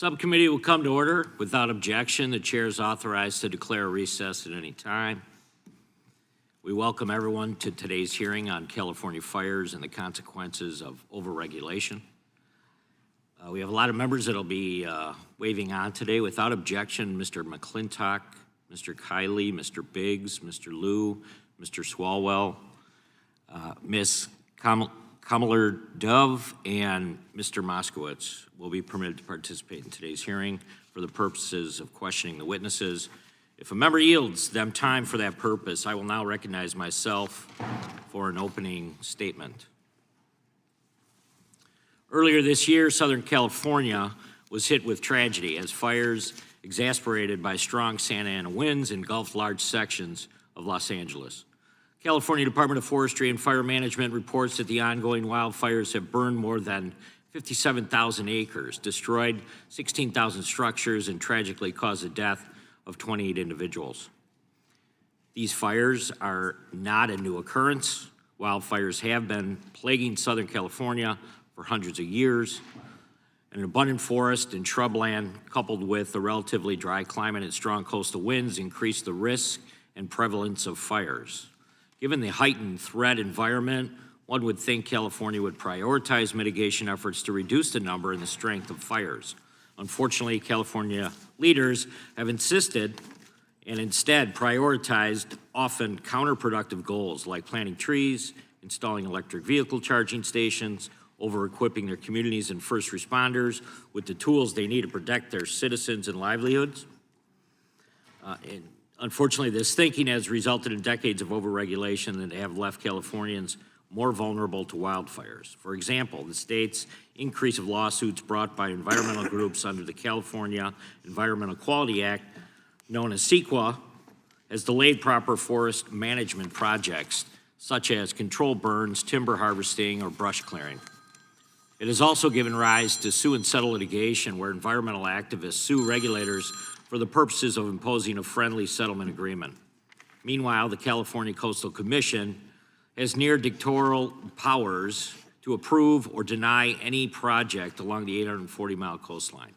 Subcommittee will come to order. Without objection, the chair is authorized to declare a recess at any time. We welcome everyone to today's hearing on California fires and the consequences of overregulation. We have a lot of members that will be waving on today. Without objection, Mr. McClintock, Mr. Kiley, Mr. Biggs, Mr. Liu, Mr. Swalwell, Ms. Kamler Dove, and Mr. Moskowitz will be permitted to participate in today's hearing for the purposes of questioning the witnesses. If a member yields them time for that purpose, I will now recognize myself for an opening statement. Earlier this year, Southern California was hit with tragedy as fires, exacerbated by strong Santa Ana winds, engulfed large sections of Los Angeles. California Department of Forestry and Fire Management reports that the ongoing wildfires have burned more than 57,000 acres, destroyed 16,000 structures, and tragically caused the death of 28 individuals. These fires are not a new occurrence. Wildfires have been plaguing Southern California for hundreds of years. An abundant forest and shrubland, coupled with a relatively dry climate and strong coastal winds, increase the risk and prevalence of fires. Given the heightened threat environment, one would think California would prioritize mitigation efforts to reduce the number and the strength of fires. Unfortunately, California leaders have insisted and instead prioritized often counterproductive goals like planting trees, installing electric vehicle charging stations, over-equipping their communities and first responders with the tools they need to protect their citizens and livelihoods. Unfortunately, this thinking has resulted in decades of overregulation that have left Californians more vulnerable to wildfires. For example, the state's increase of lawsuits brought by environmental groups under the California Environmental Quality Act, known as CEQA, has delayed proper forest management projects, such as controlled burns, timber harvesting, or brush clearing. It has also given rise to sue and settle litigation where environmental activists sue regulators for the purposes of imposing a friendly settlement agreement. Meanwhile, the California Coastal Commission has near dictatorial powers to approve or deny any project along the 840-mile coastline.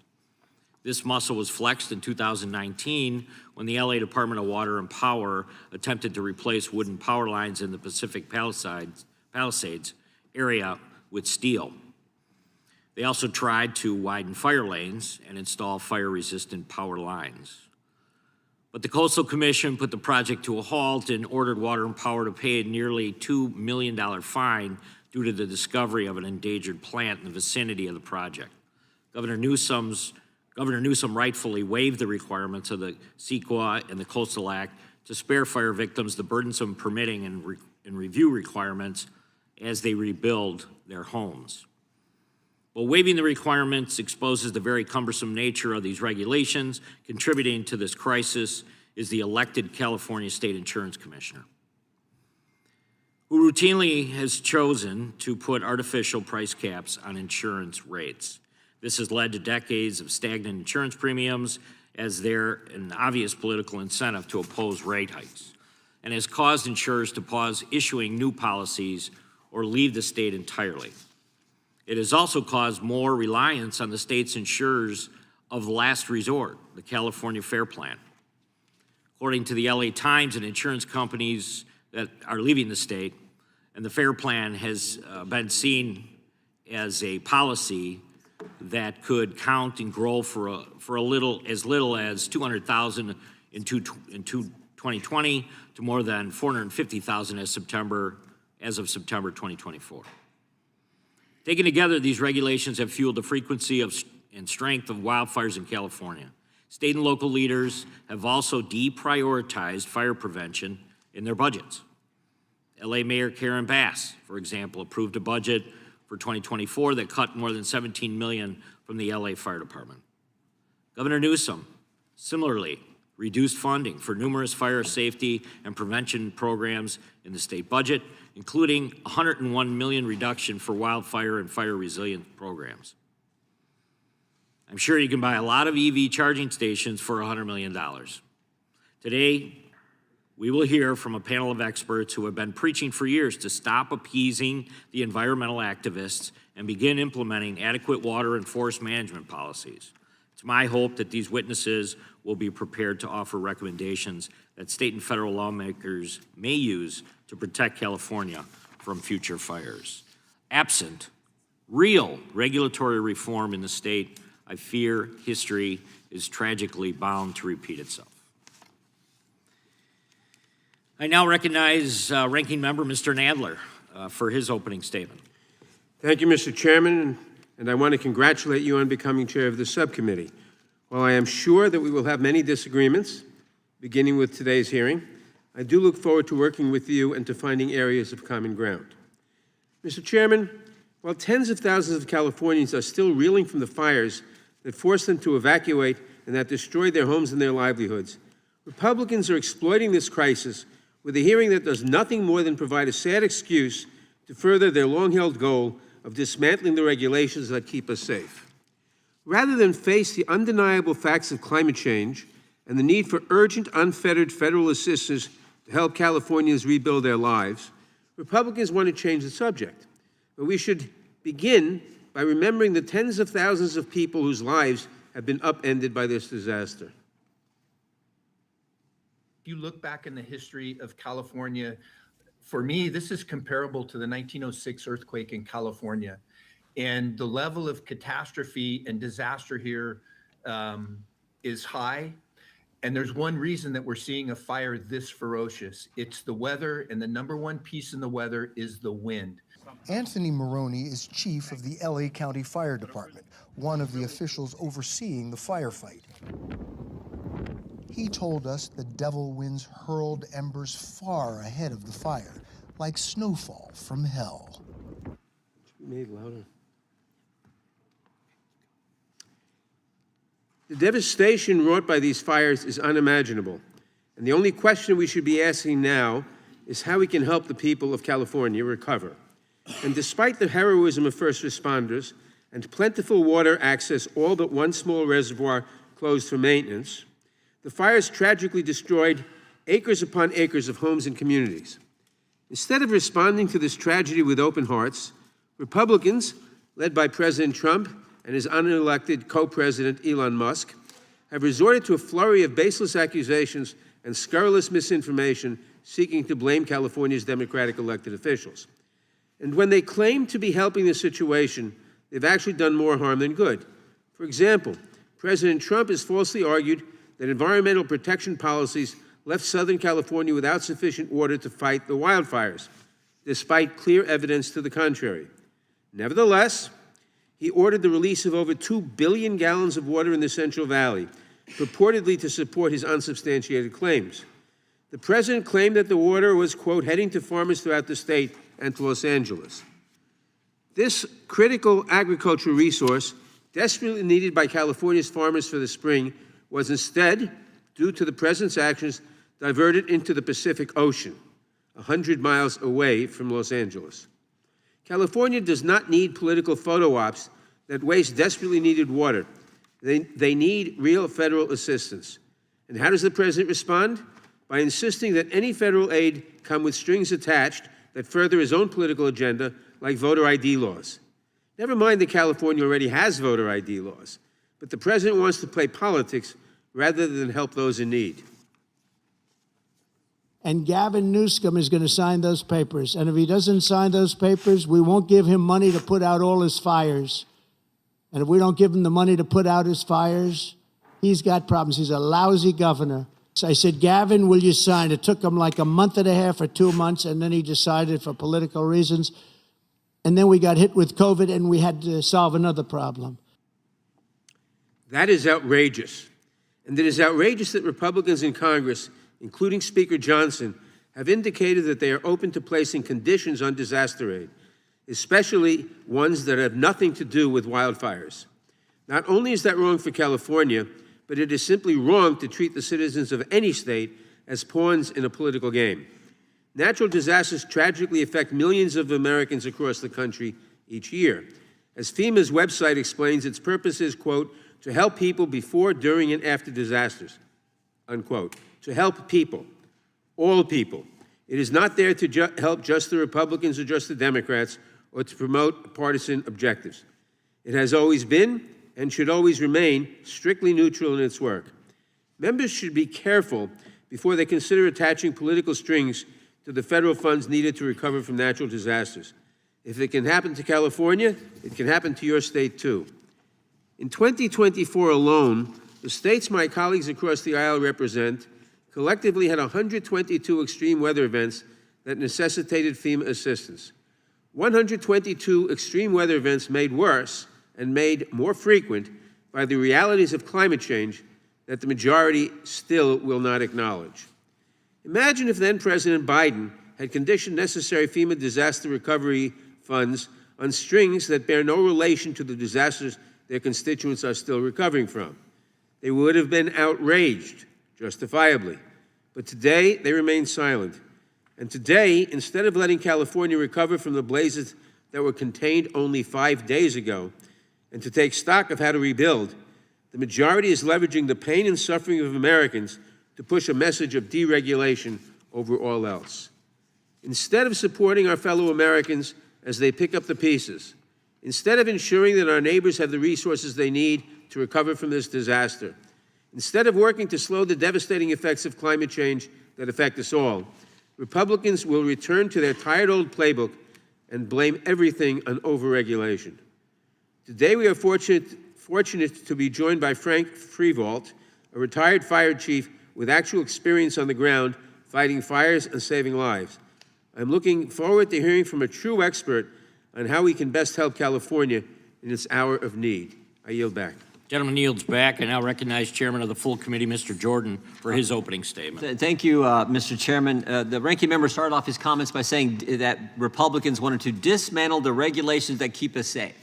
This muscle was flexed in 2019 when the LA Department of Water and Power attempted to replace wooden power lines in the Pacific Palisades area with steel. They also tried to widen fire lanes and install fire-resistant power lines. But the Coastal Commission put the project to a halt and ordered Water and Power to pay a nearly $2 million fine due to the discovery of an endangered plant in the vicinity of the project. Governor Newsom rightfully waived the requirements of the CEQA and the Coastal Act to spare fire victims the burdensome permitting and review requirements as they rebuild their homes. Well, waiving the requirements exposes the very cumbersome nature of these regulations. Contributing to this crisis is the elected California State Insurance Commissioner, who routinely has chosen to put artificial price caps on insurance rates. This has led to decades of stagnant insurance premiums as they're an obvious political incentive to oppose rate hikes, and has caused insurers to pause issuing new policies or leave the state entirely. It has also caused more reliance on the state's insurers of last resort, the California Fair Plan. According to the LA Times, and insurance companies that are leaving the state, and the Fair Plan has been seen as a policy that could count and grow for as little as 200,000 in 2020 to more than 450,000 as of September 2024. Taken together, these regulations have fueled the frequency and strength of wildfires in California. State and local leaders have also deprioritized fire prevention in their budgets. LA Mayor Karen Bass, for example, approved a budget for 2024 that cut more than $17 million from the LA Fire Department. Governor Newsom similarly reduced funding for numerous fire safety and prevention programs in the state budget, including $101 million reduction for wildfire and fire resilient programs. I'm sure you can buy a lot of EV charging stations for $100 million. Today, we will hear from a panel of experts who have been preaching for years to stop appeasing the environmental activists and begin implementing adequate water and forest management policies. It's It's my hope that these witnesses will be prepared to offer recommendations that state and federal lawmakers may use to protect California from future fires. Absent real regulatory reform in the state, I fear history is tragically bound to repeat itself. I now recognize Ranking Member Mr. Nadler for his opening statement. Thank you, Mr. Chairman, and I want to congratulate you on becoming chair of the subcommittee. While I am sure that we will have many disagreements, beginning with today's hearing, I do look forward to working with you and to finding areas of common ground. Mr. Chairman, while tens of thousands of Californians are still reeling from the fires that forced them to evacuate and that destroyed their homes and their livelihoods, Republicans are exploiting this crisis with a hearing that does nothing more than provide a sad excuse to further their long-held goal of dismantling the regulations that keep us safe. Rather than face the undeniable facts of climate change and the need for urgent, unfettered federal assistance to help Californians rebuild their lives, Republicans want to change the subject. But we should begin by remembering the tens of thousands of people whose lives have been upended by this disaster. If you look back in the history of California, for me, this is comparable to the 1906 earthquake in California. And the level of catastrophe and disaster here is high. And there's one reason that we're seeing a fire this ferocious. It's the weather, and the number one piece in the weather is the wind. Anthony Maroney is chief of the LA County Fire Department, one of the officials overseeing the firefight. He told us the devil winds hurled embers far ahead of the fire, like snowfall from hell. Made louder. The devastation wrought by these fires is unimaginable, and the only question we should be asking now is how we can help the people of California recover. And despite the heroism of first responders and plentiful water access, all but one small reservoir closed for maintenance, the fires tragically destroyed acres upon acres of homes and communities. Instead of responding to this tragedy with open hearts, Republicans, led by President Trump and his unelected co-president Elon Musk, have resorted to a flurry of baseless accusations and scurrilous misinformation seeking to blame California's Democratic elected officials. And when they claim to be helping the situation, they've actually done more harm than good. For example, President Trump has falsely argued that environmental protection policies left Southern California without sufficient water to fight the wildfires, despite clear evidence to the contrary. Nevertheless, he ordered the release of over 2 billion gallons of water in the Central Valley, purportedly to support his unsubstantiated claims. The president claimed that the water was, quote, heading to farmers throughout the state and to Los Angeles. This critical agricultural resource, desperately needed by California's farmers for the spring, was instead, due to the president's actions, diverted into the Pacific Ocean, 100 miles away from Los Angeles. California does not need political photo ops that waste desperately needed water. They need real federal assistance. And how does the president respond? By insisting that any federal aid come with strings attached that further his own political agenda, like voter ID laws. Never mind that California already has voter ID laws, but the president wants to play politics rather than help those in need. And Gavin Newsom is going to sign those papers. And if he doesn't sign those papers, we won't give him money to put out all his fires. And if we don't give him the money to put out his fires, he's got problems. He's a lousy governor. So I said, Gavin, will you sign? It took him like a month and a half or 2 months, and then he decided for political reasons. And then we got hit with COVID, and we had to solve another problem. That is outrageous. And it is outrageous that Republicans in Congress, including Speaker Johnson, have indicated that they are open to placing conditions on disaster aid, especially ones that have nothing to do with wildfires. Not only is that wrong for California, but it is simply wrong to treat the citizens of any state as pawns in a political game. Natural disasters tragically affect millions of Americans across the country each year. As FEMA's website explains, its purpose is, quote, to help people before, during, and after disasters, unquote. To help people, all people. It is not there to help just the Republicans or just the Democrats or to promote partisan objectives. It has always been and should always remain strictly neutral in its work. Members should be careful before they consider attaching political strings to the federal funds needed to recover from natural disasters. If it can happen to California, it can happen to your state too. In 2024 alone, the states my colleagues across the aisle represent collectively had 122 extreme weather events that necessitated FEMA assistance. 122 extreme weather events made worse and made more frequent by the realities of climate change that the majority still will not acknowledge. Imagine if then President Biden had conditioned necessary FEMA disaster recovery funds on strings that bear no relation to the disasters their constituents are still recovering from. They would have been outraged, justifiably. But today, they remain silent. And today, instead of letting California recover from the blazes that were contained only 5 days ago, and to take stock of how to rebuild, the majority is leveraging the pain and suffering of Americans to push a message of deregulation over all else. Instead of supporting our fellow Americans as they pick up the pieces, instead of ensuring that our neighbors have the resources they need to recover from this disaster, instead of working to slow the devastating effects of climate change that affect us all, Republicans will return to their tired old playbook and blame everything on overregulation. Today, we are fortunate to be joined by Frank Freevault, a retired fire chief with actual experience on the ground fighting fires and saving lives. I'm looking forward to hearing from a true expert on how we can best help California in its hour of need. I yield back. Gentleman yields back. I now recognize Chairman of the full committee, Mr. Jordan, for his opening statement. Thank you, Mr. Chairman. The ranking member started off his comments by saying that Republicans wanted to dismantle the regulations that keep us safe.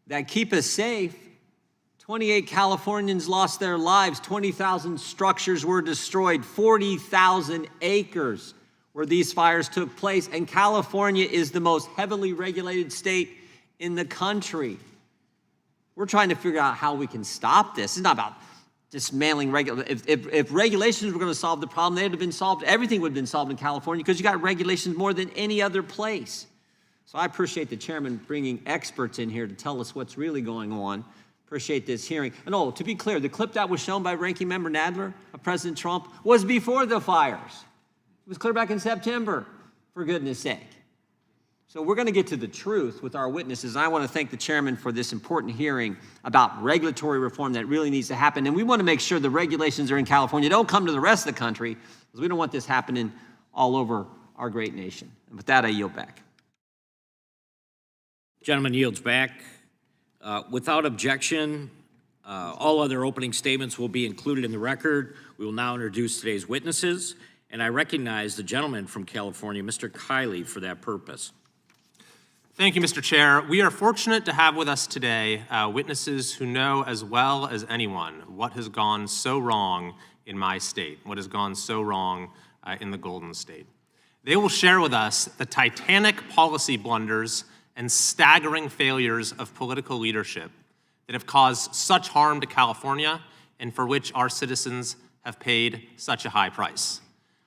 That keep us safe? 28 Californians lost their lives, 20,000 structures were destroyed, 40,000 acres where these fires took place, and California is the most heavily regulated state in the country. We're trying to figure out how we can stop this. It's not about dismantling regulations. If regulations were going to solve the problem, they'd have been solved. Everything would have been solved in California because you got regulations more than any other place. So I appreciate the chairman bringing experts in here to tell us what's really going on. Appreciate this hearing. And oh, to be clear, the clip that was shown by Ranking Member Nadler of President Trump was before the fires. It was clear back in September, for goodness sake. So we're going to get to the truth with our witnesses. I want to thank the chairman for this important hearing about regulatory reform that really needs to happen. And we want to make sure the regulations are in California don't come to the rest of the country, because we don't want this happening all over our great nation. And with that, I yield back. Gentleman yields back. Without objection, all other opening statements will be included in the record. We will now introduce today's witnesses, and I recognize the gentleman from California, Mr. Kiley, for that purpose. Thank you, Mr. Chair. We are fortunate to have with us today witnesses who know as well as anyone what has gone so wrong in my state, what has gone so wrong in the Golden State. They will share with us the titanic policy blunders and staggering failures of political leadership that have caused such harm to California and for which our citizens have paid such a high price.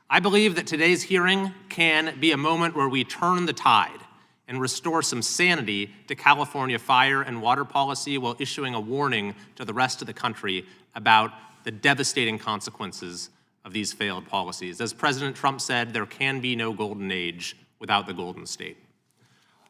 I believe that today's hearing can be a moment where we turn the tide and restore some sanity to California fire and water policy while issuing a warning to the rest of the country about the devastating consequences of these failed policies. As President Trump said, there can be no golden age without the Golden State.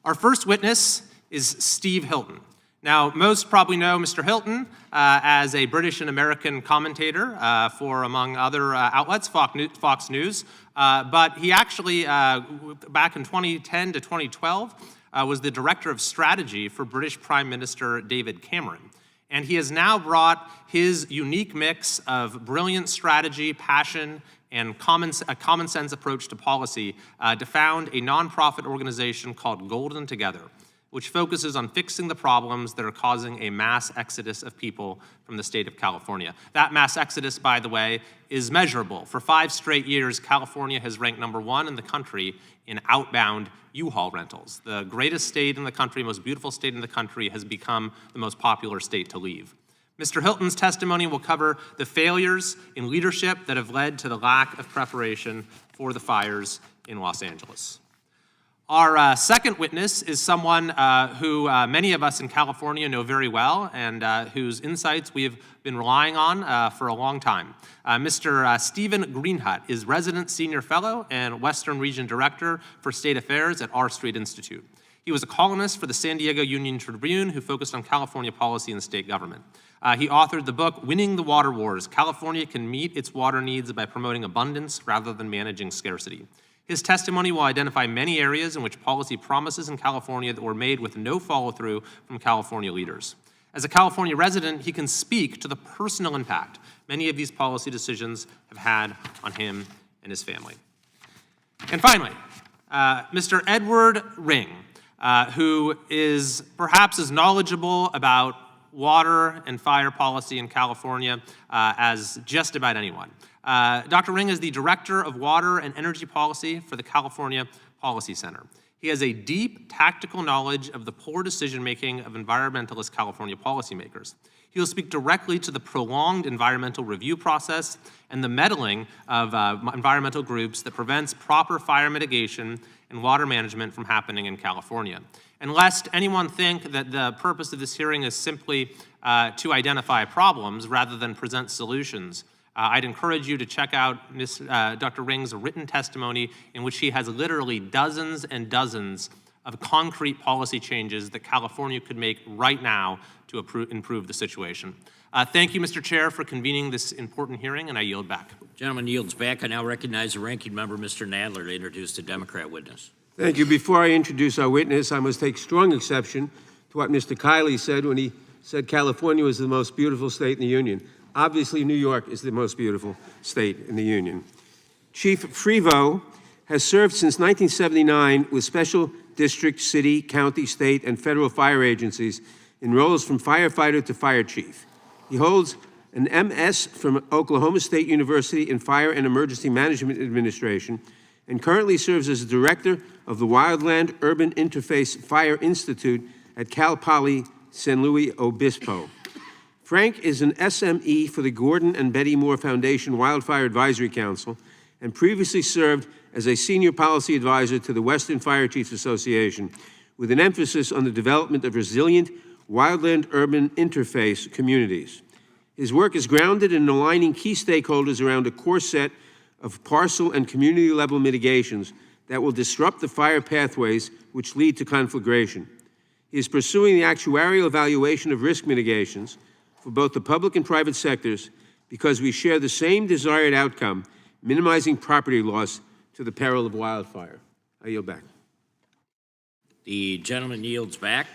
Our first witness is Steve Hilton. Now, most probably know Mr. Hilton as a British and American commentator for, among other outlets, Fox News. But he actually, back in 2010 to 2012, was the director of strategy for British Prime Minister David Cameron. And he has now brought his unique mix of brilliant strategy, passion, and a common sense approach to policy to found a nonprofit organization called Golden Together, which focuses on fixing the problems that are causing a mass exodus of people from the state of California. That mass exodus, by the way, is measurable. For 5 straight years, California has ranked #1 in the country in outbound U-Haul rentals. The greatest state in the country, most beautiful state in the country, has become the most popular state to leave. Mr. Hilton's testimony will cover the failures in leadership that have led to the lack of preparation for the fires in Los Angeles. Our second witness is someone who many of us in California know very well and whose insights we have been relying on for a long time. Mr. Stephen Greenhut is Resident Senior Fellow and Western Region Director for State Affairs at R Street Institute. He was a columnist for the San Diego Union Tribune who focused on California policy and state government. He authored the book, Winning the Water Wars: California Can Meet Its Water Needs by Promoting Abundance Rather Than Managing Scarcity. His testimony will identify many areas in which policy promises in California that were made with no follow-through from California leaders. As a California resident, he can speak to the personal impact many of these policy decisions have had on him and his family. And finally, Mr. Edward Ring, who is perhaps as knowledgeable about water and fire policy in California as just about anyone. Dr. Ring is the Director of Water and Energy Policy for the California Policy Center. He has a deep tactical knowledge of the poor decision-making of environmentalist California policymakers. He will speak directly to the prolonged environmental review process and the meddling of environmental groups that prevents proper fire mitigation and water management from happening in California. And lest anyone think that the purpose of this hearing is simply to identify problems rather than present solutions, I'd encourage you to check out Dr. Ring's written testimony in which he has literally dozens and dozens of concrete policy changes that California could make right now to improve the situation. Thank you, Mr. Chair, for convening this important hearing, and I yield back. Gentleman yields back. I now recognize the ranking member, Mr. Nadler, to introduce the Democrat witness. Thank you. Before I introduce our witness, I must take strong exception to what Mr. Kiley said when he said California was the most beautiful state in the Union. Obviously, New York is the most beautiful state in the Union. Chief Frevo has served since 1979 with special district, city, county, state, and federal fire agencies in roles from firefighter to fire chief. He holds an MS from Oklahoma State University in Fire and Emergency Management Administration and currently serves as director of the Wildland Urban Interface Fire Institute at Cal Poly San Luis Obispo. Frank is an SME for the Gordon and Betty Moore Foundation Wildfire Advisory Council and previously served as a senior policy advisor to the Western Fire Chiefs Association with an emphasis on the development of resilient wildland urban interface communities. His work is grounded in aligning key stakeholders around a core set of parcel and community level mitigations that will disrupt the fire pathways which lead to conflagration. He is pursuing the actuarial evaluation of risk mitigations for both the public and private sectors because we share the same desired outcome, minimizing property loss to the peril of wildfire. I yield back. The gentleman yields back.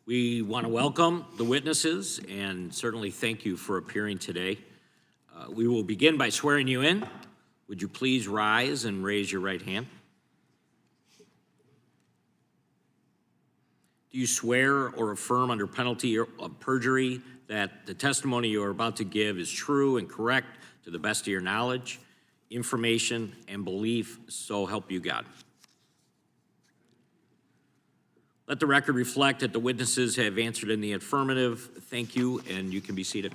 We want to welcome the witnesses and certainly thank you for appearing today. We will begin by swearing you in. Would you please rise and raise your right hand? Do you swear or affirm under penalty of perjury that the testimony you are about to give is true and correct to the best of your knowledge, information, and belief, so help you God? Let the record reflect that the witnesses have answered in the affirmative. Thank you, and you can be seated.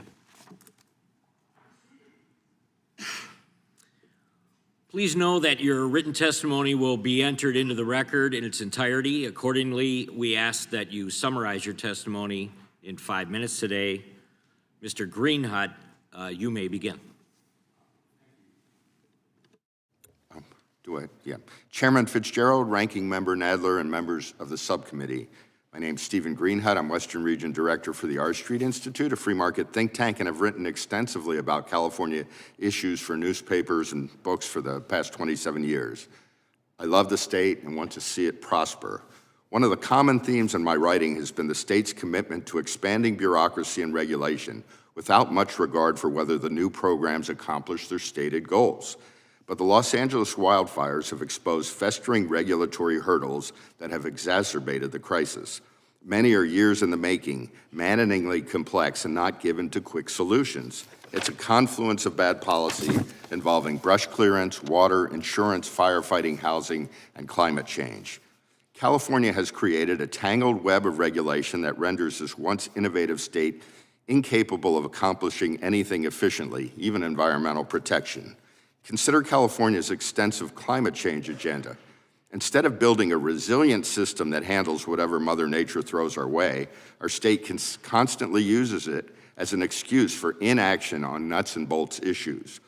Please know that your written testimony will be entered into the record in its entirety. Accordingly, we ask that you summarize your testimony in 5 minutes today. Mr. Greenhut, you may begin. Yeah. Chairman Fitzgerald, Ranking Member Nadler, and members of the subcommittee. My name's Stephen Greenhut. I'm Western Region Director for the R Street Institute, a free market think tank, and have written extensively about California issues for newspapers and books for the past 27 years. I love the state and want to see it prosper. One of the common themes in my writing has been the state's commitment to expanding bureaucracy and regulation without much regard for whether the new programs accomplish their stated goals. But the Los Angeles wildfires have exposed festering regulatory hurdles that have exacerbated the crisis. Many are years in the making, maddeningly complex, and not given to quick solutions. It's a confluence of bad policy involving brush clearance, water, insurance, firefighting, housing, and climate change. California has created a tangled web of regulation that renders this once innovative state incapable of accomplishing anything efficiently, even environmental protection. Consider California's extensive climate change agenda. Instead of building a resilient system that handles whatever Mother Nature throws our way, our state constantly uses it as an excuse for inaction on nuts and bolts issues.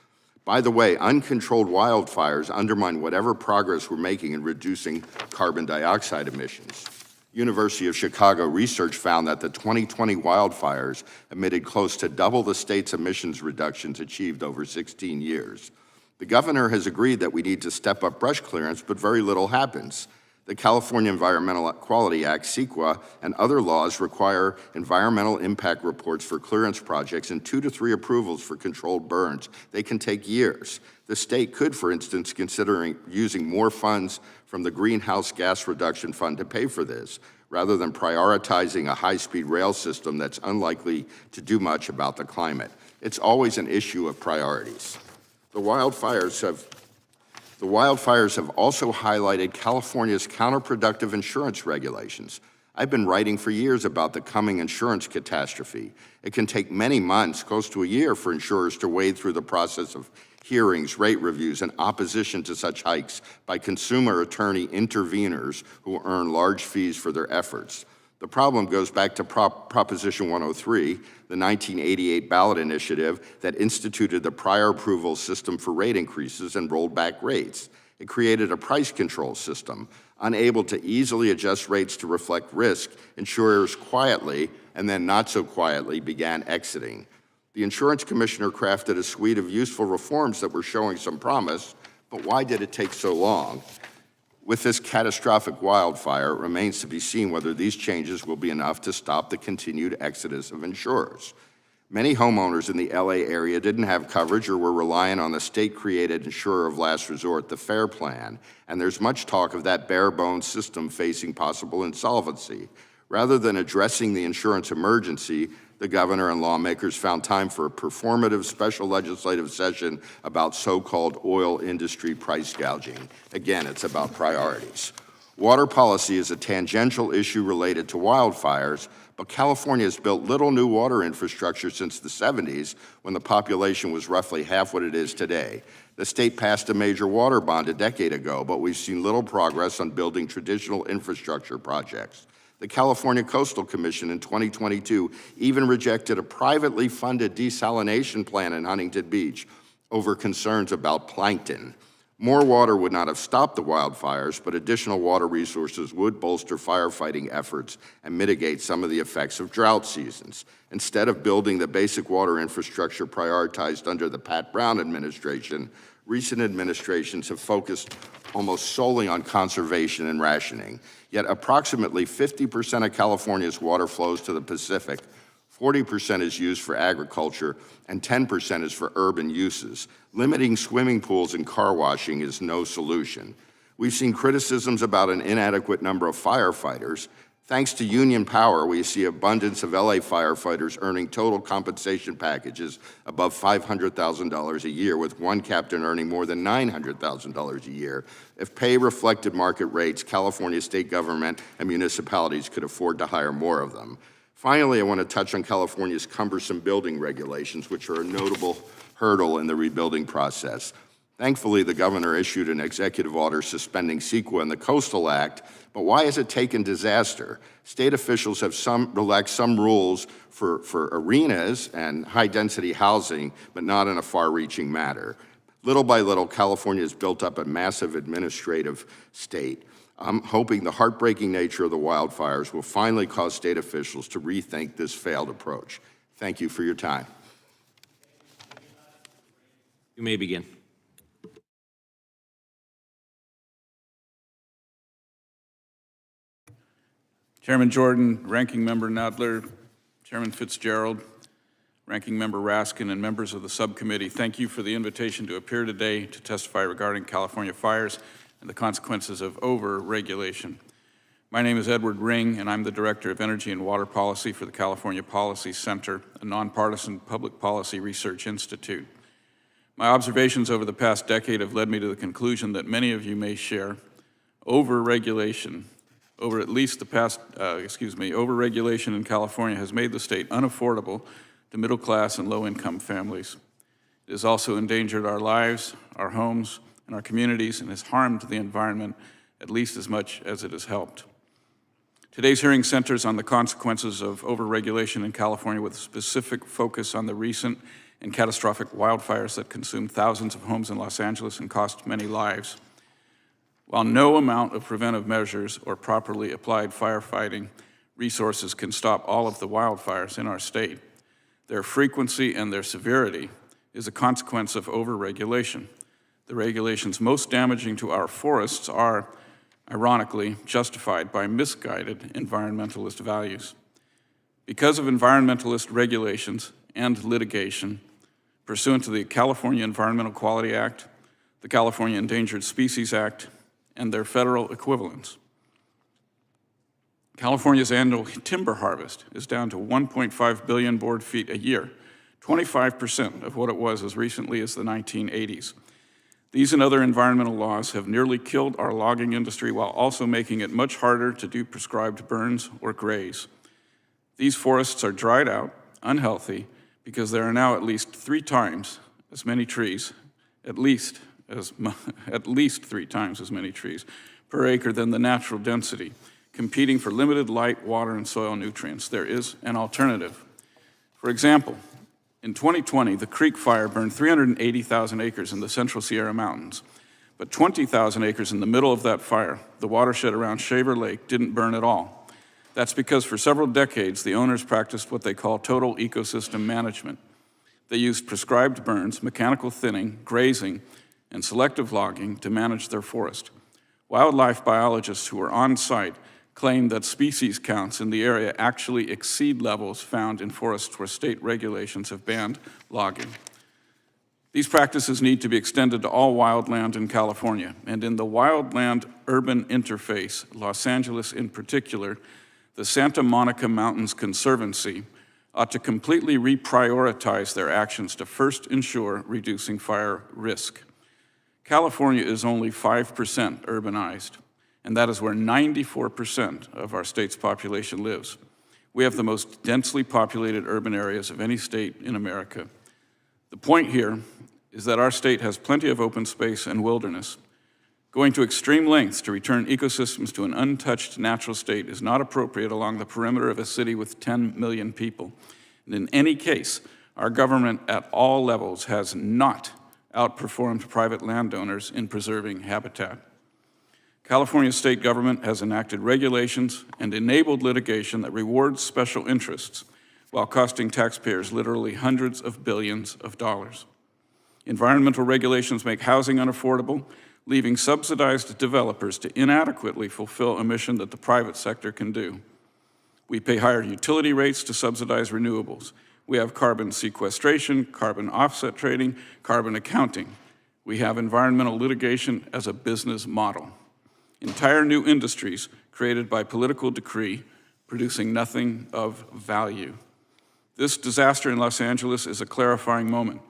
By the way, uncontrolled wildfires undermine whatever progress we're making in reducing carbon dioxide emissions. University of Chicago research found that the 2020 wildfires emitted close to double the state's emissions reductions achieved over 16 years. The governor has agreed that we need to step up brush clearance, but very little happens. The California Environmental Quality Act, CEQA, and other laws require environmental impact reports for clearance projects and 2 to 3 approvals for controlled burns. They can take years. The state could, for instance, consider using more funds from the Greenhouse Gas Reduction Fund to pay for this, rather than prioritizing a high-speed rail system that's unlikely to do much about the climate. It's always an issue of priorities. The wildfires have also highlighted California's counterproductive insurance regulations. I've been writing for years about the coming insurance catastrophe. It can take many months, close to a year, for insurers to wade through the process of hearings, rate reviews, and opposition to such hikes by consumer attorney interveners who earn large fees for their efforts. The problem goes back to Proposition 103, the 1988 ballot initiative that instituted the prior approval system for rate increases and rolled back rates. It created a price control system. Unable to easily adjust rates to reflect risk, insurers quietly, and then not so quietly, began exiting. The insurance commissioner crafted a suite of useful reforms that were showing some promise, but why did it take so long? With this catastrophic wildfire, it remains to be seen whether these changes will be enough to stop the continued exodus of insurers. Many homeowners in the LA area didn't have coverage or were relying on the state-created insurer of last resort, the FAIR Plan, and there's much talk of that bare-bones system facing possible insolvency. Rather than addressing the insurance emergency, the governor and lawmakers found time for a performative special legislative session about so-called oil industry price gouging. Again, it's about priorities. Water policy is a tangential issue related to wildfires, but California has built little new water infrastructure since the 70s, when the population was roughly half what it is today. The state passed a major water bond a decade ago, but we've seen little progress on building traditional infrastructure projects. The California Coastal Commission in 2022 even rejected a privately funded desalination plan in Huntington Beach over concerns about plankton. More water would not have stopped the wildfires, but additional water resources would bolster firefighting efforts and mitigate some of the effects of drought seasons. Instead of building the basic water infrastructure prioritized under the Pat Brown administration, recent administrations have focused almost solely on conservation and rationing. Yet approximately 50% of California's water flows to the Pacific, 40% is used for agriculture, and 10% is for urban uses. Limiting swimming pools and car washing is no solution. We've seen criticisms about an inadequate number of firefighters. Thanks to union power, we see abundance of LA firefighters earning total compensation packages above $500,000 a year, with one captain earning more than $900,000 a year. If pay reflected market rates, California state government and municipalities could afford to hire more of them. Finally, I want to touch on California's cumbersome building regulations, which are a notable hurdle in the rebuilding process. Thankfully, the governor issued an executive order suspending CEQA and the Coastal Act, but why has it taken disaster? State officials have relaxed some rules for arenas and high-density housing, but not in a far-reaching matter. Little by little, California has built up a massive administrative state. I'm hoping the heartbreaking nature of the wildfires will finally cause state officials to rethink this failed approach. Thank you for your time. You may begin. Chairman Jordan, Ranking Member Nadler, Chairman Fitzgerald, Ranking Member Raskin, and members of the subcommittee, thank you for the invitation to appear today to testify regarding California fires and the consequences of over-regulation. My name is Edward Ring, and I'm the Director of Energy and Water Policy for the California Policy Center, a nonpartisan public policy research institute. My observations over the past decade have led me to the conclusion that many of you may share. Over-regulation in California has made the state unaffordable to middle-class and low-income families. It has also endangered our lives, our homes, and our communities, and has harmed the environment at least as much as it has helped. Today's hearing centers on the consequences of overregulation in California with a specific focus on the recent and catastrophic wildfires that consumed thousands of homes in Los Angeles and cost many lives. While no amount of preventive measures or properly applied firefighting resources can stop all of the wildfires in our state, their frequency and their severity is a consequence of overregulation. The regulations most damaging to our forests are, ironically, justified by misguided environmentalist values. Because of environmentalist regulations and litigation pursuant to the California Environmental Quality Act, the California Endangered Species Act, and their federal equivalents, California's annual timber harvest is down to 1.5 billion board feet a year, 25% of what it was as recently as the 1980s. These and other environmental laws have nearly killed our logging industry while also making it much harder to do prescribed burns or graze. These forests are dried out, unhealthy, because there are now at least 3 times as many trees, at least 3 times as many trees per acre than the natural density, competing for limited light, water, and soil nutrients. There is an alternative. For example, in 2020, the Creek Fire burned 380,000 acres in the Central Sierra Mountains, but 20,000 acres in the middle of that fire, the watershed around Shaver Lake, didn't burn at all. That's because for several decades, the owners practiced what they call total ecosystem management. They used prescribed burns, mechanical thinning, grazing, and selective logging to manage their forest. Wildlife biologists who were on site claim that species counts in the area actually exceed levels found in forests where state regulations have banned logging. These practices need to be extended to all wildland in California, and in the wildland-urban interface, Los Angeles in particular, the Santa Monica Mountains Conservancy ought to completely reprioritize their actions to first ensure reducing fire risk. California is only 5% urbanized, and that is where 94% of our state's population lives. We have the most densely populated urban areas of any state in America. The point here is that our state has plenty of open space and wilderness. Going to extreme lengths to return ecosystems to an untouched natural state is not appropriate along the perimeter of a city with 10 million people. And in any case, our government at all levels has not outperformed private landowners in preserving habitat. California state government has enacted regulations and enabled litigation that rewards special interests while costing taxpayers literally hundreds of billions of dollars. Environmental regulations make housing unaffordable, leaving subsidized developers to inadequately fulfill a mission that the private sector can do. We pay higher utility rates to subsidize renewables. We have carbon sequestration, carbon offset trading, carbon accounting. We have environmental litigation as a business model. Entire new industries created by political decree, producing nothing of value. This disaster in Los Angeles is a clarifying moment.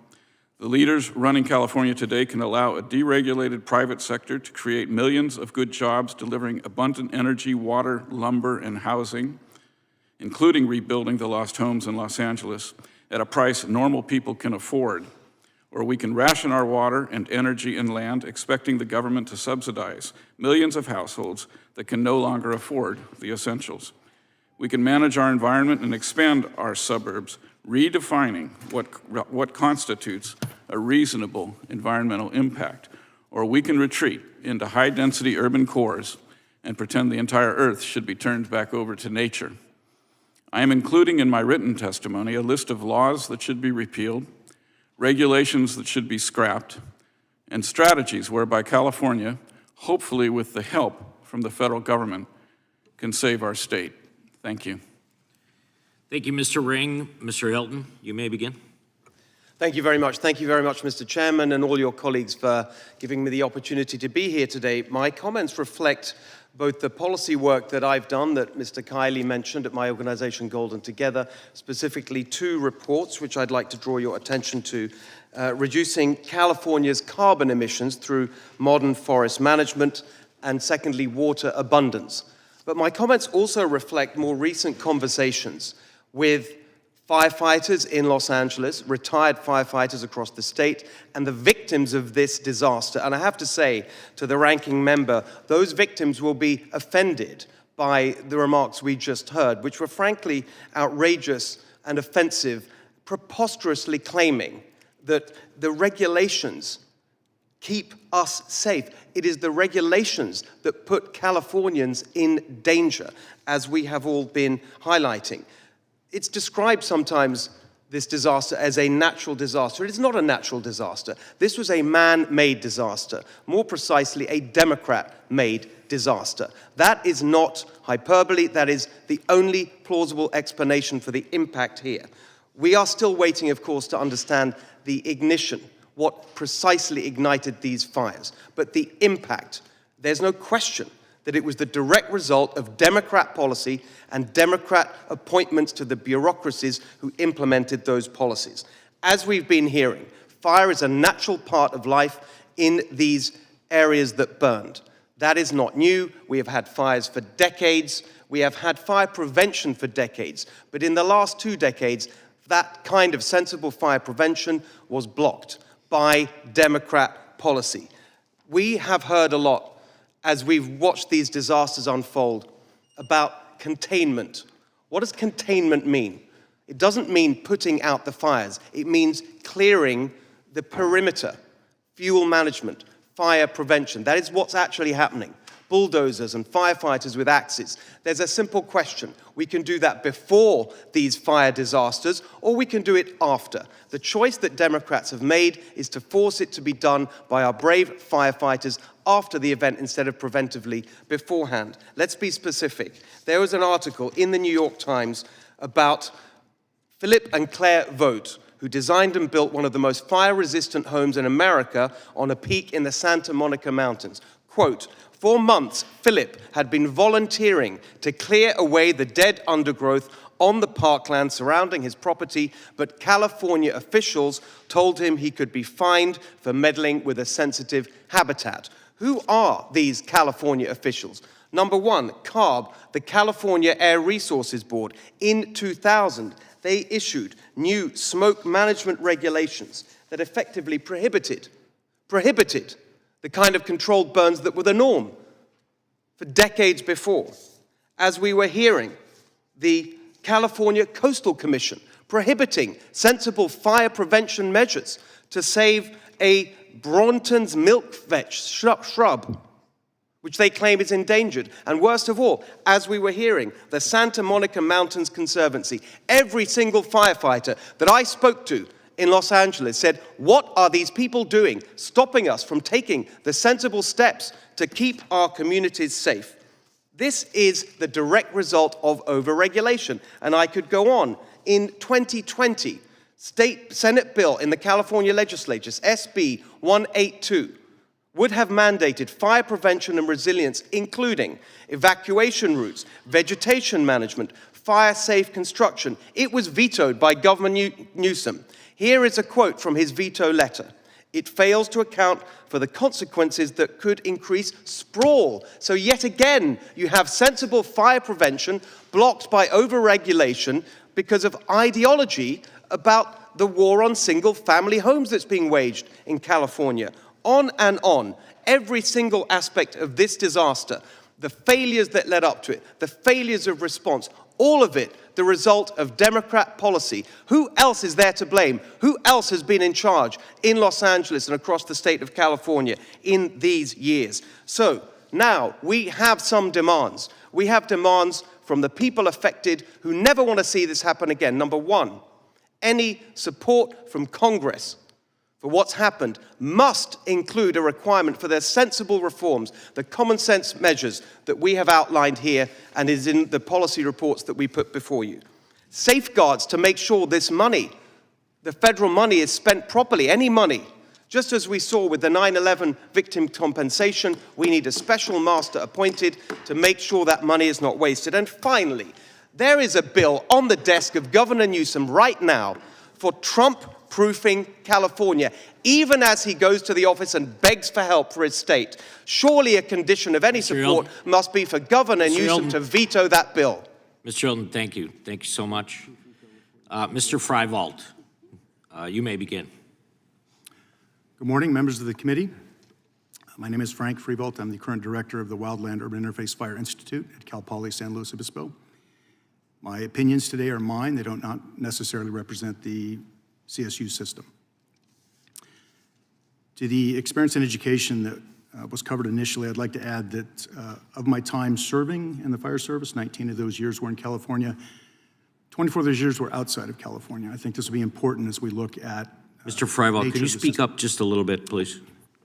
The leaders running California today can allow a deregulated private sector to create millions of good jobs delivering abundant energy, water, lumber, and housing, including rebuilding the lost homes in Los Angeles at a price normal people can afford. Or we can ration our water and energy and land, expecting the government to subsidize millions of households that can no longer afford the essentials. We can manage our environment and expand our suburbs, redefining what constitutes a reasonable environmental impact. Or we can retreat into high-density urban cores and pretend the entire earth should be turned back over to nature. I am including in my written testimony a list of laws that should be repealed, regulations that should be scrapped, and strategies whereby California, hopefully with the help from the federal government, can save our state. Thank you. Thank you, Mr. Ring. Mr. Hilton, you may begin. Thank you very much. Thank you very much, Mr. Chairman, and all your colleagues for giving me the opportunity to be here today. My comments reflect both the policy work that I've done that Mr. Kiley mentioned at my organization Golden Together, specifically 2 reports which I'd like to draw your attention to, reducing California's carbon emissions through modern forest management, and secondly, water abundance. But my comments also reflect more recent conversations with firefighters in Los Angeles, retired firefighters across the state, and the victims of this disaster. And I have to say to the ranking member, those victims will be offended by the remarks we just heard, which were frankly outrageous and offensive, preposterously claiming that the regulations keep us safe. It is the regulations that put Californians in danger, as we have all been highlighting. It's described sometimes, this disaster, as a natural disaster. It is not a natural disaster. This was a man-made disaster, more precisely, a Democrat-made disaster. That is not hyperbole. That is the only plausible explanation for the impact here. We are still waiting, of course, to understand the ignition, what precisely ignited these fires. But the impact, there's no question that it was the direct result of Democrat policy and Democrat appointments to the bureaucracies who implemented those policies. As we've been hearing, fire is a natural part of life in these areas that burned. That is not new. We have had fires for decades. We have had fire prevention for decades. But in the last 2 decades, that kind of sensible fire prevention was blocked by Democrat policy. We have heard a lot as we've watched these disasters unfold about containment. What does containment mean? It doesn't mean putting out the fires. It means clearing the perimeter, fuel management, fire prevention. That is what's actually happening. Bulldozers and firefighters with axes. There's a simple question. We can do that before these fire disasters, or we can do it after. The choice that Democrats have made is to force it to be done by our brave firefighters after the event instead of preventively beforehand. Let's be specific. There was an article in the New York Times about Philip and Claire Vogt, who designed and built one of the most fire-resistant homes in America on a peak in the Santa Monica Mountains. Quote, "For months, Philip had been volunteering to clear away the dead undergrowth on the parkland surrounding his property, but California officials told him he could be fined for meddling with a sensitive habitat." Who are these California officials? Number one, CARB, the California Air Resources Board. In 2000, they issued new smoke management regulations that effectively prohibited the kind of controlled burns that were the norm for decades before. As we were hearing, the California Coastal Commission prohibiting sensible fire prevention measures to save a Bronton's milkvetch shrub, which they claim is endangered. And worst of all, as we were hearing, the Santa Monica Mountains Conservancy, every single firefighter that I spoke to in Los Angeles said, what are these people doing, stopping us from taking the sensible steps to keep our communities safe? This is the direct result of overregulation. And I could go on. In 2020, State Senate bill in the California legislature, SB 182, would have mandated fire prevention and resilience, including evacuation routes, vegetation management, fire-safe construction. It was vetoed by Governor Newsom. Here is a quote from his veto letter. "It fails to account for the consequences that could increase sprawl." So yet again, you have sensible fire prevention blocked by overregulation because of ideology about the war on single-family homes that's being waged in California. On and on. Every single aspect of this disaster, the failures that led up to it, the failures of response, all of it the result of Democrat policy. Who else is there to blame? Who else has been in charge in Los Angeles and across the state of California in these years? So now we have some demands. We have demands from the people affected who never want to see this happen again. Number one, any support from Congress for what's happened must include a requirement for their sensible reforms, the common sense measures that we have outlined here and is in the policy reports that we put before you. Safeguards to make sure this money, the federal money, is spent properly, any money. Just as we saw with the 9/11 victim compensation, we need a special master appointed to make sure that money is not wasted. And finally, there is a bill on the desk of Governor Newsom right now for Trump-proofing California, even as he goes to the office and begs for help for his state. Surely a condition of any support must be for Governor Newsom to veto that bill. Mr. Hilton, thank you. Thank you so much. Mr. Freiwald, you may begin. Good morning, members of the committee. My name is Frank Freevolt. I'm the current director of the Wildland Urban Interface Fire Institute at Cal Poly San Luis Obispo. My opinions today are mine. They don't not necessarily represent the CSU system. To the experience and education that was covered initially, I'd like to add that of my time serving in the fire service, 19 of those years were in California. 24 of those years were outside of California. I think this will be important as we look at Mr. Freiwald, nature can you of the speak system. up just a little bit, please?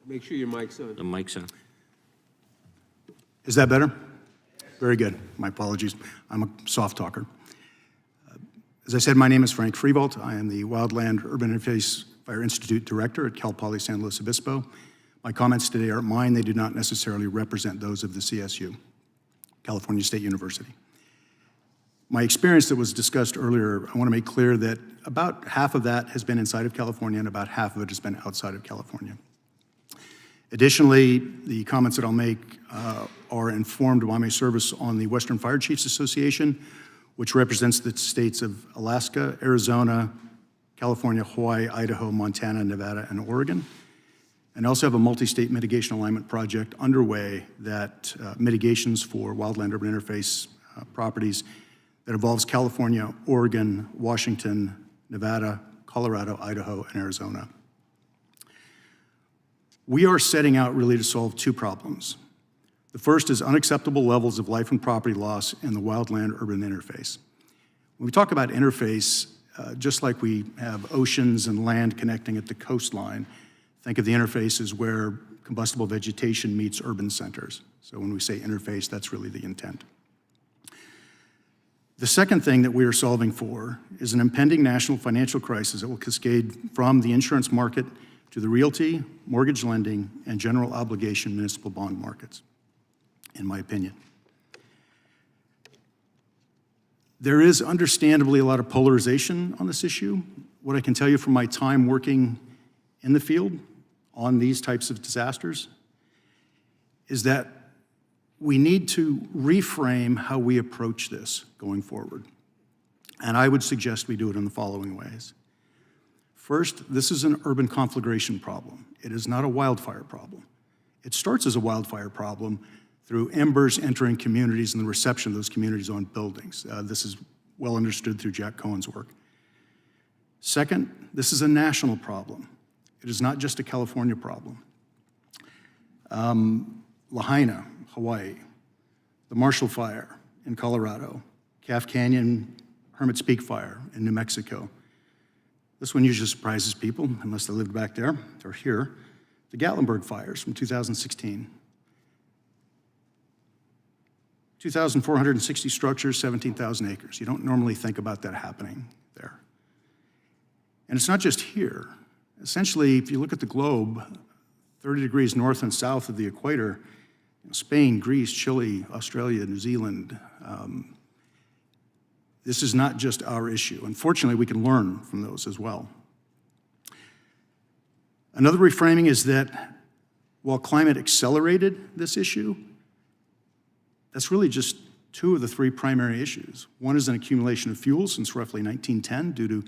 Make sure your mic's on. The mic's on. Is that better? Very good. My apologies. I'm a soft talker. As I said, my name is Frank Freevolt. I am the Wildland Urban Interface Fire Institute Director at Cal Poly San Luis Obispo. My comments today are mine. They do not necessarily represent those of the CSU, California State University. My experience that was discussed earlier, I want to make clear that about half of that has been inside of California and about half of it has been outside of California. Additionally, the comments that I'll make are informed by my service on the Western Fire Chiefs Association, which represents the states of Alaska, Arizona, California, Hawaii, Idaho, Montana, Nevada, and Oregon. And I also have a multi-state mitigation alignment project underway that mitigations for wildland urban interface properties that involves California, Oregon, Washington, Nevada, Colorado, Idaho, and Arizona. We are setting out really to solve two problems. The first is unacceptable levels of life and property loss in the wildland urban interface. When we talk about interface, just like we have oceans and land connecting at the coastline, think of the interface as where combustible vegetation meets urban centers. So when we say interface, that's really the intent. The second thing that we are solving for is an impending national financial crisis that will cascade from the insurance market to the realty, mortgage lending, and general obligation municipal bond markets, in my opinion. There is understandably a lot of polarization on this issue. What I can tell you from my time working in the field on these types of disasters is that we need to reframe how we approach this going forward. And I would suggest we do it in the following ways. First, this is an urban conflagration problem. It is not a wildfire problem. It starts as a wildfire problem through embers entering communities and the reception of those communities on buildings. This is well understood through Jack Cohen's work. Second, this is a national problem. It is not just a California problem. Lahaina, Hawaii, the Marshall Fire in Colorado, Calf Canyon Hermit's Peak Fire in New Mexico. This one usually surprises people, unless they lived back there or here. The Gatlinburg fires from 2016. 2,460 structures, 17,000 acres. You don't normally think about that happening there. And it's not just here. Essentially, if you look at the globe, 30 degrees north and south of the equator, Spain, Greece, Chile, Australia, New Zealand. This is not just our issue. Unfortunately, we can learn from those as well. Another reframing is that while climate accelerated this issue, that's really just two of the three primary issues. One is an accumulation of fuel since roughly 1910 due to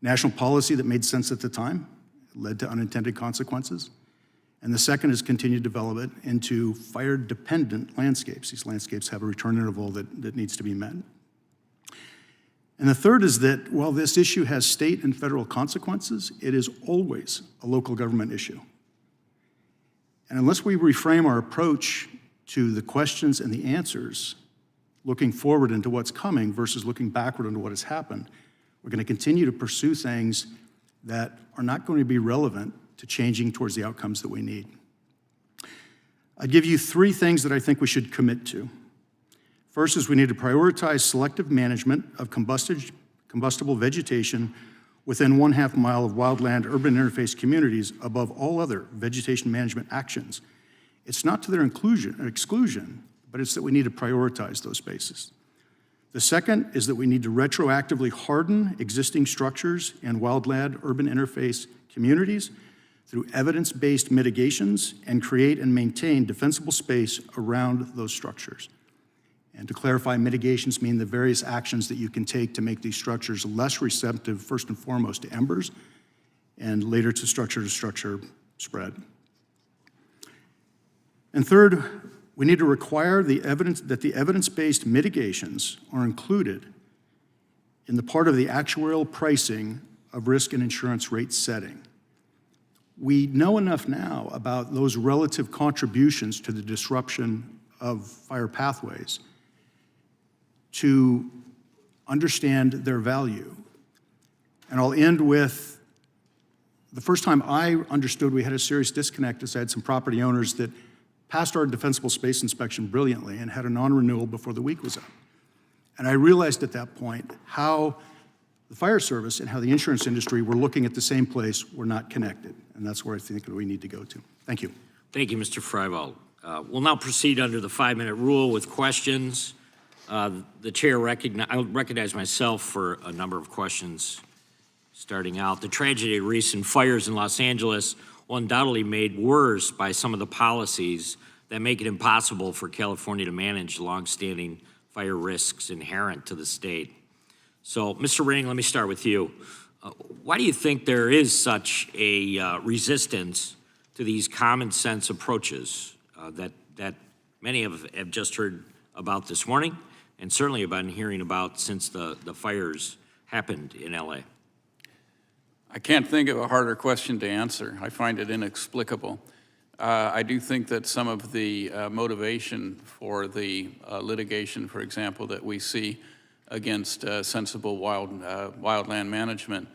national policy that made sense at the time, led to unintended consequences. And the second is continued development into fire-dependent landscapes. These landscapes have a return interval that needs to be met. And the third is that while this issue has state and federal consequences, it is always a local government issue. And unless we reframe our approach to the questions and the answers, looking forward into what's coming versus looking backward into what has happened, we're going to continue to pursue things that are not going to be relevant to changing towards the outcomes that we need. I'd give you three things that I think we should commit to. First is we need to prioritize selective management of combustible vegetation within 1/2 mile of wildland urban interface communities above all other vegetation management actions. It's not to their inclusion or exclusion, but it's that we need to prioritize those spaces. The second is that we need to retroactively harden existing structures in wildland urban interface communities through evidence-based mitigations and create and maintain defensible space around those structures. And to clarify, mitigations mean the various actions that you can take to make these structures less receptive, first and foremost, to embers, and later to structure spread. And third, we need to require the evidence-based mitigations are included in the part of the actuarial pricing of risk and insurance rate setting. We know enough now about those relative contributions to the disruption of fire pathways to understand their value. And I'll end with the first time I understood we had a serious disconnect is I had some property owners that passed our defensible space inspection brilliantly and had a non-renewal before the week was up. And I realized at that point how the fire service and how the insurance industry were looking at the same place, were not connected. And that's where I think we need to go to. Thank you. Thank you, Mr. Freiwald. We'll now proceed under the 5-minute rule with questions. The chair I recognize myself for a number of questions starting out. The tragedy of recent fires in Los Angeles will undoubtedly made worse by some of the policies that make it impossible for California to manage longstanding fire risks inherent to the state. So, Mr. Ring, let me start with you. Why do you think there is such a resistance to these common sense approaches that many have just heard about this morning, and certainly have been hearing about since the fires happened in LA? I can't think of a harder question to answer. I find it inexplicable. I do think that some of the motivation for the litigation, for example, that we see against sensible wildland management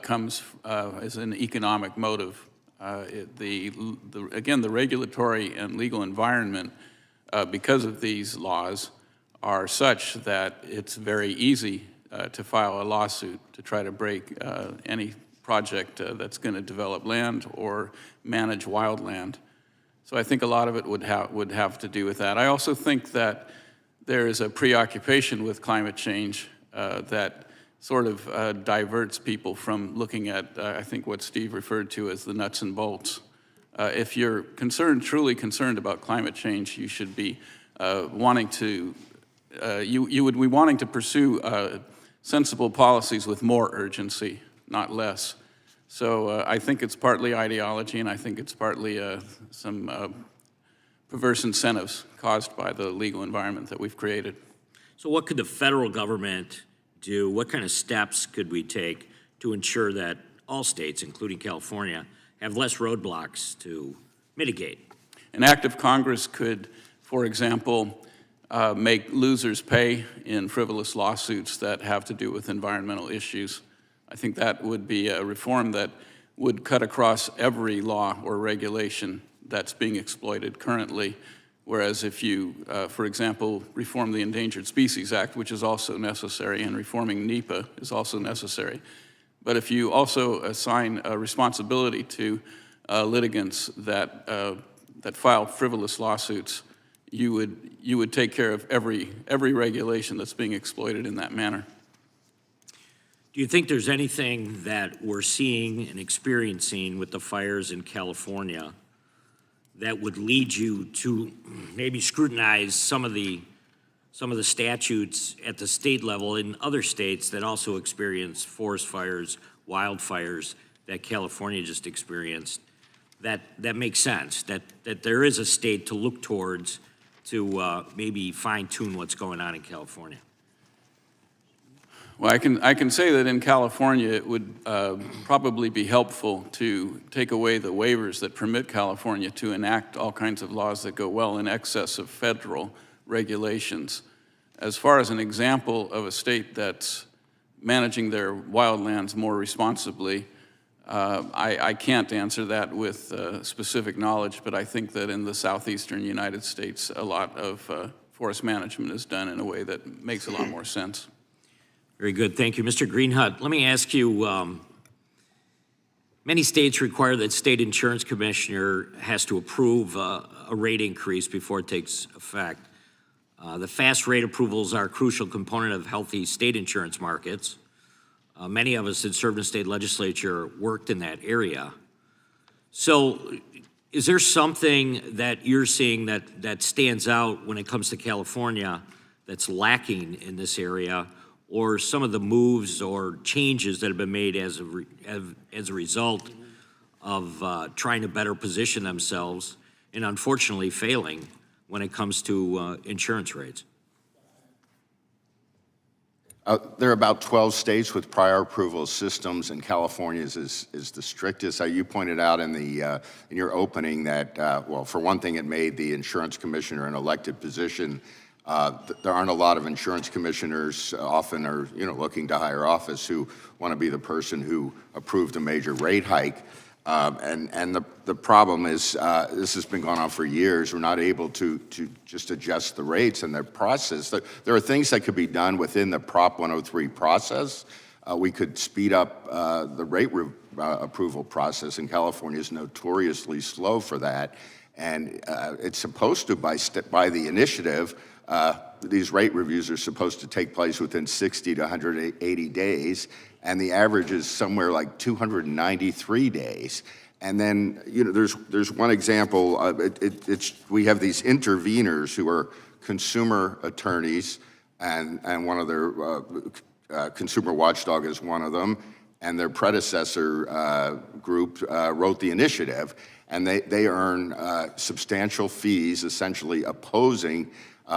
comes as an economic motive. Again, the regulatory and legal environment, because of these laws, are such that it's very easy to file a lawsuit to try to break any project that's going to develop land or manage wildland. So I think a lot of it would have to do with that. I also think that there is a preoccupation with climate change that sort of diverts people from looking at, I think, what Steve referred to as the nuts and bolts. If you're truly concerned about climate change, you should be wanting to pursue sensible policies with more urgency, not less. So I think it's partly ideology, and I think it's partly some perverse incentives caused by the legal environment that we've created. So what could the federal government do? What kind of steps could we take to ensure that all states, including California, have less roadblocks to mitigate? An act of Congress could, for example, make losers pay in frivolous lawsuits that have to do with environmental issues. I think that would be a reform that would cut across every law or regulation that's being exploited currently. Whereas if you, for example, reform the Endangered Species Act, which is also necessary, and reforming NEPA is also necessary. But if you also assign a responsibility to litigants that file frivolous lawsuits, you would take care of every regulation that's being exploited in that manner. Do you think there's anything that we're seeing and experiencing with the fires in California that would lead you to maybe scrutinize some of the statutes at the state level in other states that also experience forest fires, wildfires that California just experienced? That makes sense, that there is a state to look towards to maybe fine-tune what's going on in California? Well, I can say that in California, it would probably be helpful to take away the waivers that permit California to enact all kinds of laws that go well in excess of federal regulations. As far as an example of a state that's managing their wildlands more responsibly, I can't answer that with specific knowledge, but I think that in the southeastern United States, a lot of forest management is done in a way that makes a lot more sense. Very good, thank you. Mr. Greenhut, let me ask you, many states require that state insurance commissioner has to approve a rate increase before it takes effect. The fast rate approvals are a crucial component of healthy state insurance markets. Many of us that served in state legislature worked in that area. So is there something that you're seeing that stands out when it comes to California that's lacking in this area, or some of the moves or changes that have been made as a result of trying to better position themselves and unfortunately failing when it comes to insurance rates? There are about 12 states with prior approval systems, and California is the strictest. You pointed out in your opening that, well, for one thing, it made the insurance commissioner an elected position. There aren't a lot of insurance commissioners, often are looking to higher office, who want to be the person who approved a major rate hike. And the problem is, this has been going on for years. We're not able to just adjust the rates and their process. There are things that could be done within the Prop 103 process. We could speed up the rate approval process, and California is notoriously slow for that. And it's supposed to, by the initiative, these rate reviews are supposed to take place within 60 to 180 days, and the average is somewhere like 293 days. And then, there's one example. We have these interveners who are consumer attorneys, and one of their consumer watchdog is one of them, and their predecessor group wrote the initiative, and they earn substantial fees, essentially opposing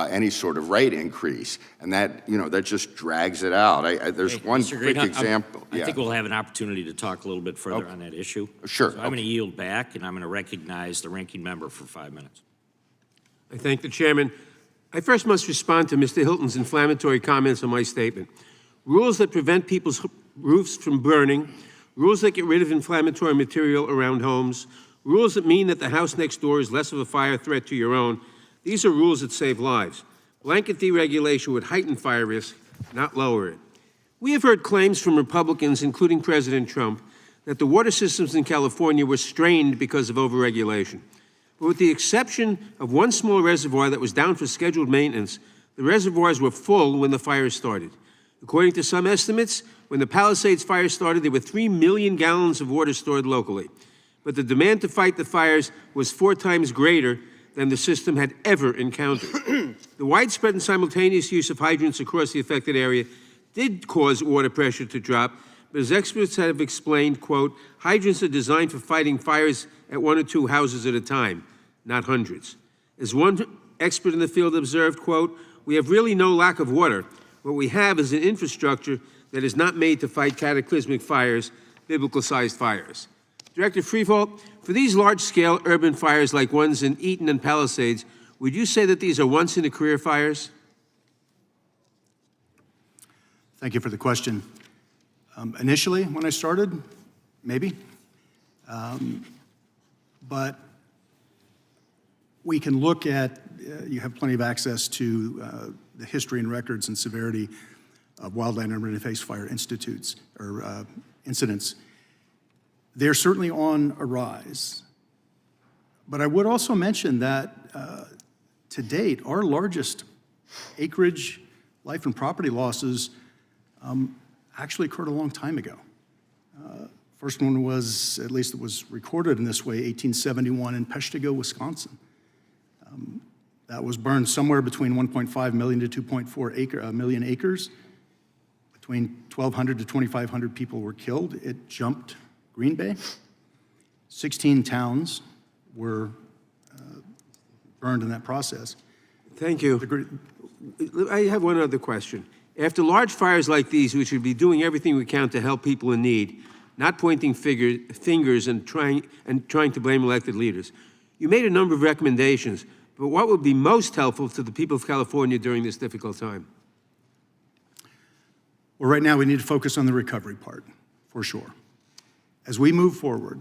any sort of rate increase, and that just drags it out. There's one quick example. I think we'll have an opportunity to talk a little bit further on that issue. Sure. So I'm going to yield back, and I'm going to recognize the ranking member for 5 minutes. I thank the chairman. I first must respond to Mr. Hilton's inflammatory comments on my statement. Rules that prevent people's roofs from burning, rules that get rid of inflammatory material around homes, rules that mean that the house next door is less of a fire threat to your own. These are rules that save lives. Blanket deregulation would heighten fire risk, not lower it. We have heard claims from Republicans, including President Trump, that the water systems in California were strained because of overregulation. But with the exception of one small reservoir that was down for scheduled maintenance, the reservoirs were full when the fire started. According to some estimates, when the Palisades fire started, there were 3 million gallons of water stored locally. But the demand to fight the fires was 4 times greater than the system had ever encountered. The widespread and simultaneous use of hydrants across the affected area did cause water pressure to drop, but as experts have explained, quote, hydrants are designed for fighting fires at 1 or 2 houses at a time, not hundreds. As one expert in the field observed, quote, we have really no lack of water. What we have is an infrastructure that is not made to fight cataclysmic fires, biblical-sized fires. Director Freefault, for these large-scale urban fires like ones in Eaton and Palisades, would you say that these are once-in-a-career fires? Thank you for the question. Initially, when I started, maybe. But we can look at, you have plenty of access to the history and records and severity of wildland urban interface fire institutes or incidents. They're certainly on a rise. But I would also mention that to date, our largest acreage, life and property losses actually occurred a long time ago. First one was, at least it was recorded in this way, 1871 in Peshtigo, Wisconsin. That was burned somewhere between 1.5 million to 2.4 million acres. Between 1,200 to 2,500 people were killed. It jumped Green Bay. 16 towns were burned in that process. Thank you. I have one other question. After large fires like these, we should be doing everything we can to help people in need, not pointing fingers and trying to blame elected leaders. You made a number of recommendations, but what would be most helpful to the people of California during this difficult time? Well, right now we need to focus on the recovery part, for sure. As we move forward,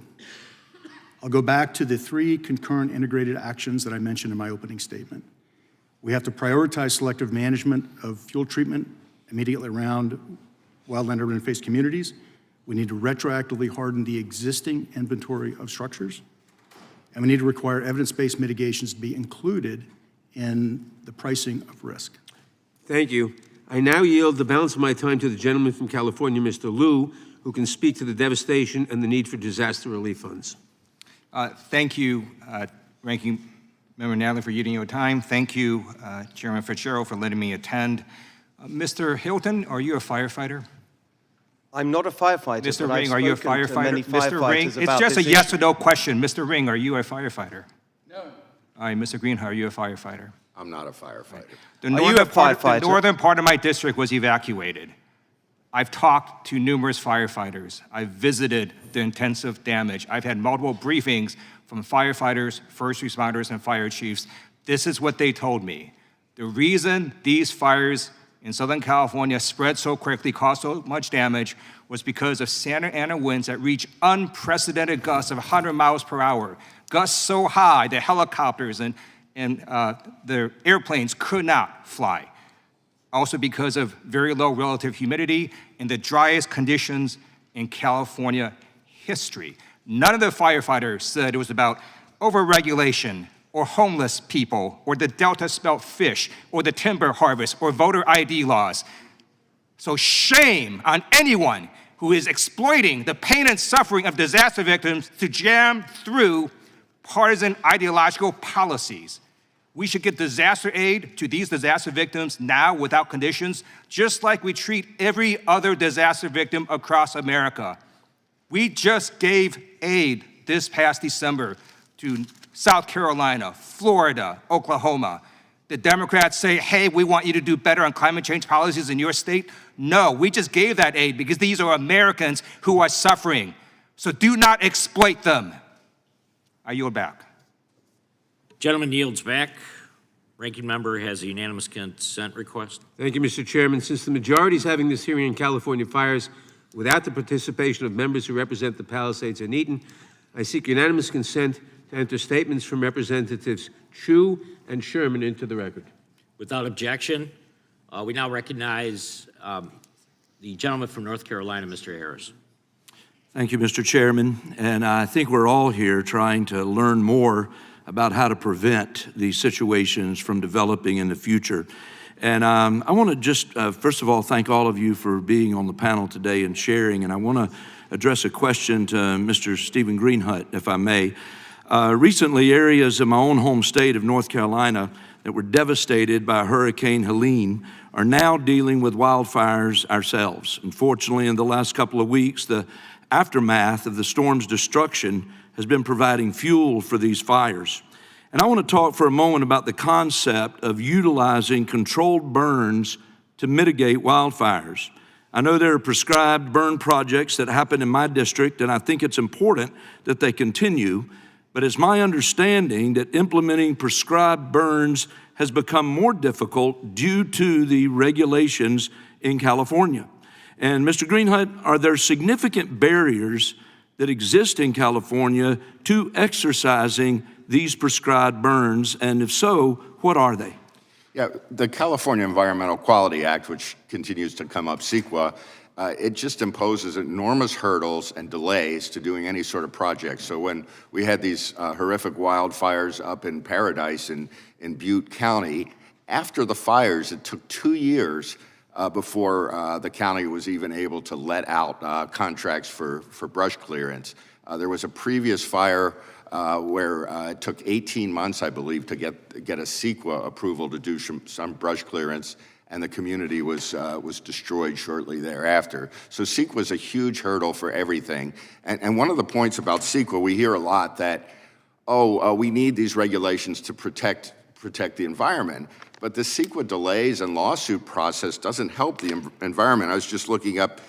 I'll go back to the 3 concurrent integrated actions that I mentioned in my opening statement. We have to prioritize selective management of fuel treatment immediately around wildland urban interface communities. We need to retroactively harden the existing inventory of structures. And we need to require evidence-based mitigations to be included in the pricing of risk. Thank you. I now yield the balance of my time to the gentleman from California, Mr. Liu, who can speak to the devastation and the need for disaster relief funds. Thank you, Ranking Member Nadler, for using your time. Thank you, Chairman Fitzgerald, for letting me attend. Mr. Hilton, are you a firefighter? I'm not a firefighter. Mr. but Ring, I've are you a spoken to many firefighter? Mr. Ring, firefighters it's about just a this yes issue. or no question. Mr. Ring, are you a firefighter? No. All right, Mr. Greenhut, are you a firefighter? I'm not a firefighter. The Are you a firefighter? The northern part of my district was evacuated. I've talked to numerous firefighters. I've visited the intensive damage. I've had multiple briefings from firefighters, first responders, and fire chiefs. This is what they told me. The reason these fires in Southern California spread so quickly, caused so much damage, was because of Santa Ana winds that reach unprecedented gusts of 100 miles per hour. Gusts so high that helicopters and the airplanes could not fly. Also because of very low relative humidity and the driest conditions in California history. None of the firefighters said it was about overregulation or homeless people or the Delta smelt fish or the timber harvest or voter ID laws. So shame on anyone who is exploiting the pain and suffering of disaster victims to jam through partisan ideological policies. We should get disaster aid to these disaster victims now without conditions, just like we treat every other disaster victim across America. We just gave aid this past December to South Carolina, Florida, Oklahoma. The Democrats say, hey, we want you to do better on climate change policies in your state. No, we just gave that aid because these are Americans who are suffering. So do not exploit them. I yield back. Gentleman yields back. Ranking member has a unanimous consent request. Thank you, Mr. Chairman. Since the majority is having this hearing on California fires without the participation of members who represent the Palisades and Eaton, I seek unanimous consent to enter statements from Representatives Chu and Sherman into the record. Without objection, we now recognize the gentleman from North Carolina, Mr. Harris. Thank you, Mr. Chairman. And I think we're all here trying to learn more about how to prevent these situations from developing in the future. And I want to just, first of all, thank all of you for being on the panel today and sharing. And I want to address a question to Mr. Stephen Greenhut, if I may. Recently, areas in my own home state of North Carolina that were devastated by Hurricane Helene are now dealing with wildfires ourselves. Unfortunately, in the last couple of weeks, the aftermath of the storm's destruction has been providing fuel for these fires. And I want to talk for a moment about the concept of utilizing controlled burns to mitigate wildfires. I know there are prescribed burn projects that happen in my district, and I think it's important that they continue, but it's my understanding that implementing prescribed burns has become more difficult due to the regulations in California. And Mr. Greenhut, are there significant barriers that exist in California to exercising these prescribed burns? And if so, what are they? Yeah, the California Environmental Quality Act, which continues to come up, CEQA, it just imposes enormous hurdles and delays to doing any sort of project. So when we had these horrific wildfires up in Paradise in Butte County, after the fires, it took 2 years before the county was even able to let out contracts for brush clearance. There was a previous fire where it took 18 months, I believe, to get a CEQA approval to do some brush clearance, and the community was destroyed shortly thereafter. So CEQA is a huge hurdle for everything. And one of the points about CEQA, we hear a lot that, we need these regulations to protect the environment. But the CEQA delays and lawsuit process doesn't help the environment. I was just looking up,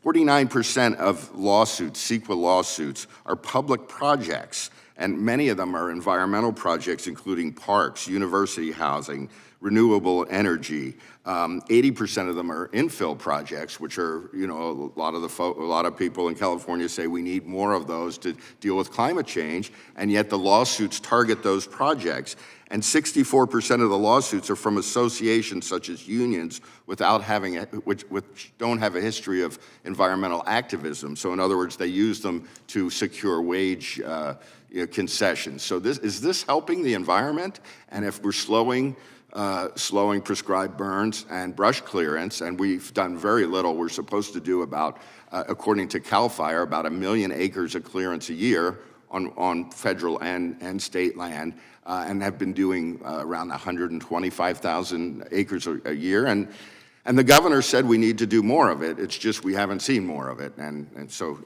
49% of lawsuits, CEQA lawsuits, are public projects, and many of them are environmental projects, including parks, university housing, renewable energy. 80% of them are infill projects, which are, a lot of people in California say we need more of those to deal with climate change, and yet the lawsuits target those projects. And 64% of the lawsuits are from associations such as unions which don't have a history of environmental activism. So in other words, they use them to secure wage concessions. So is this helping the environment? And if we're slowing prescribed burns and brush clearance, and we've done very little, we're supposed to do about, according to CAL FIRE, about 1 million acres of clearance a year. on federal and state land, and have been doing around 125,000 acres a year. And the governor said we need to do more of it. It's just we haven't seen more of it. And so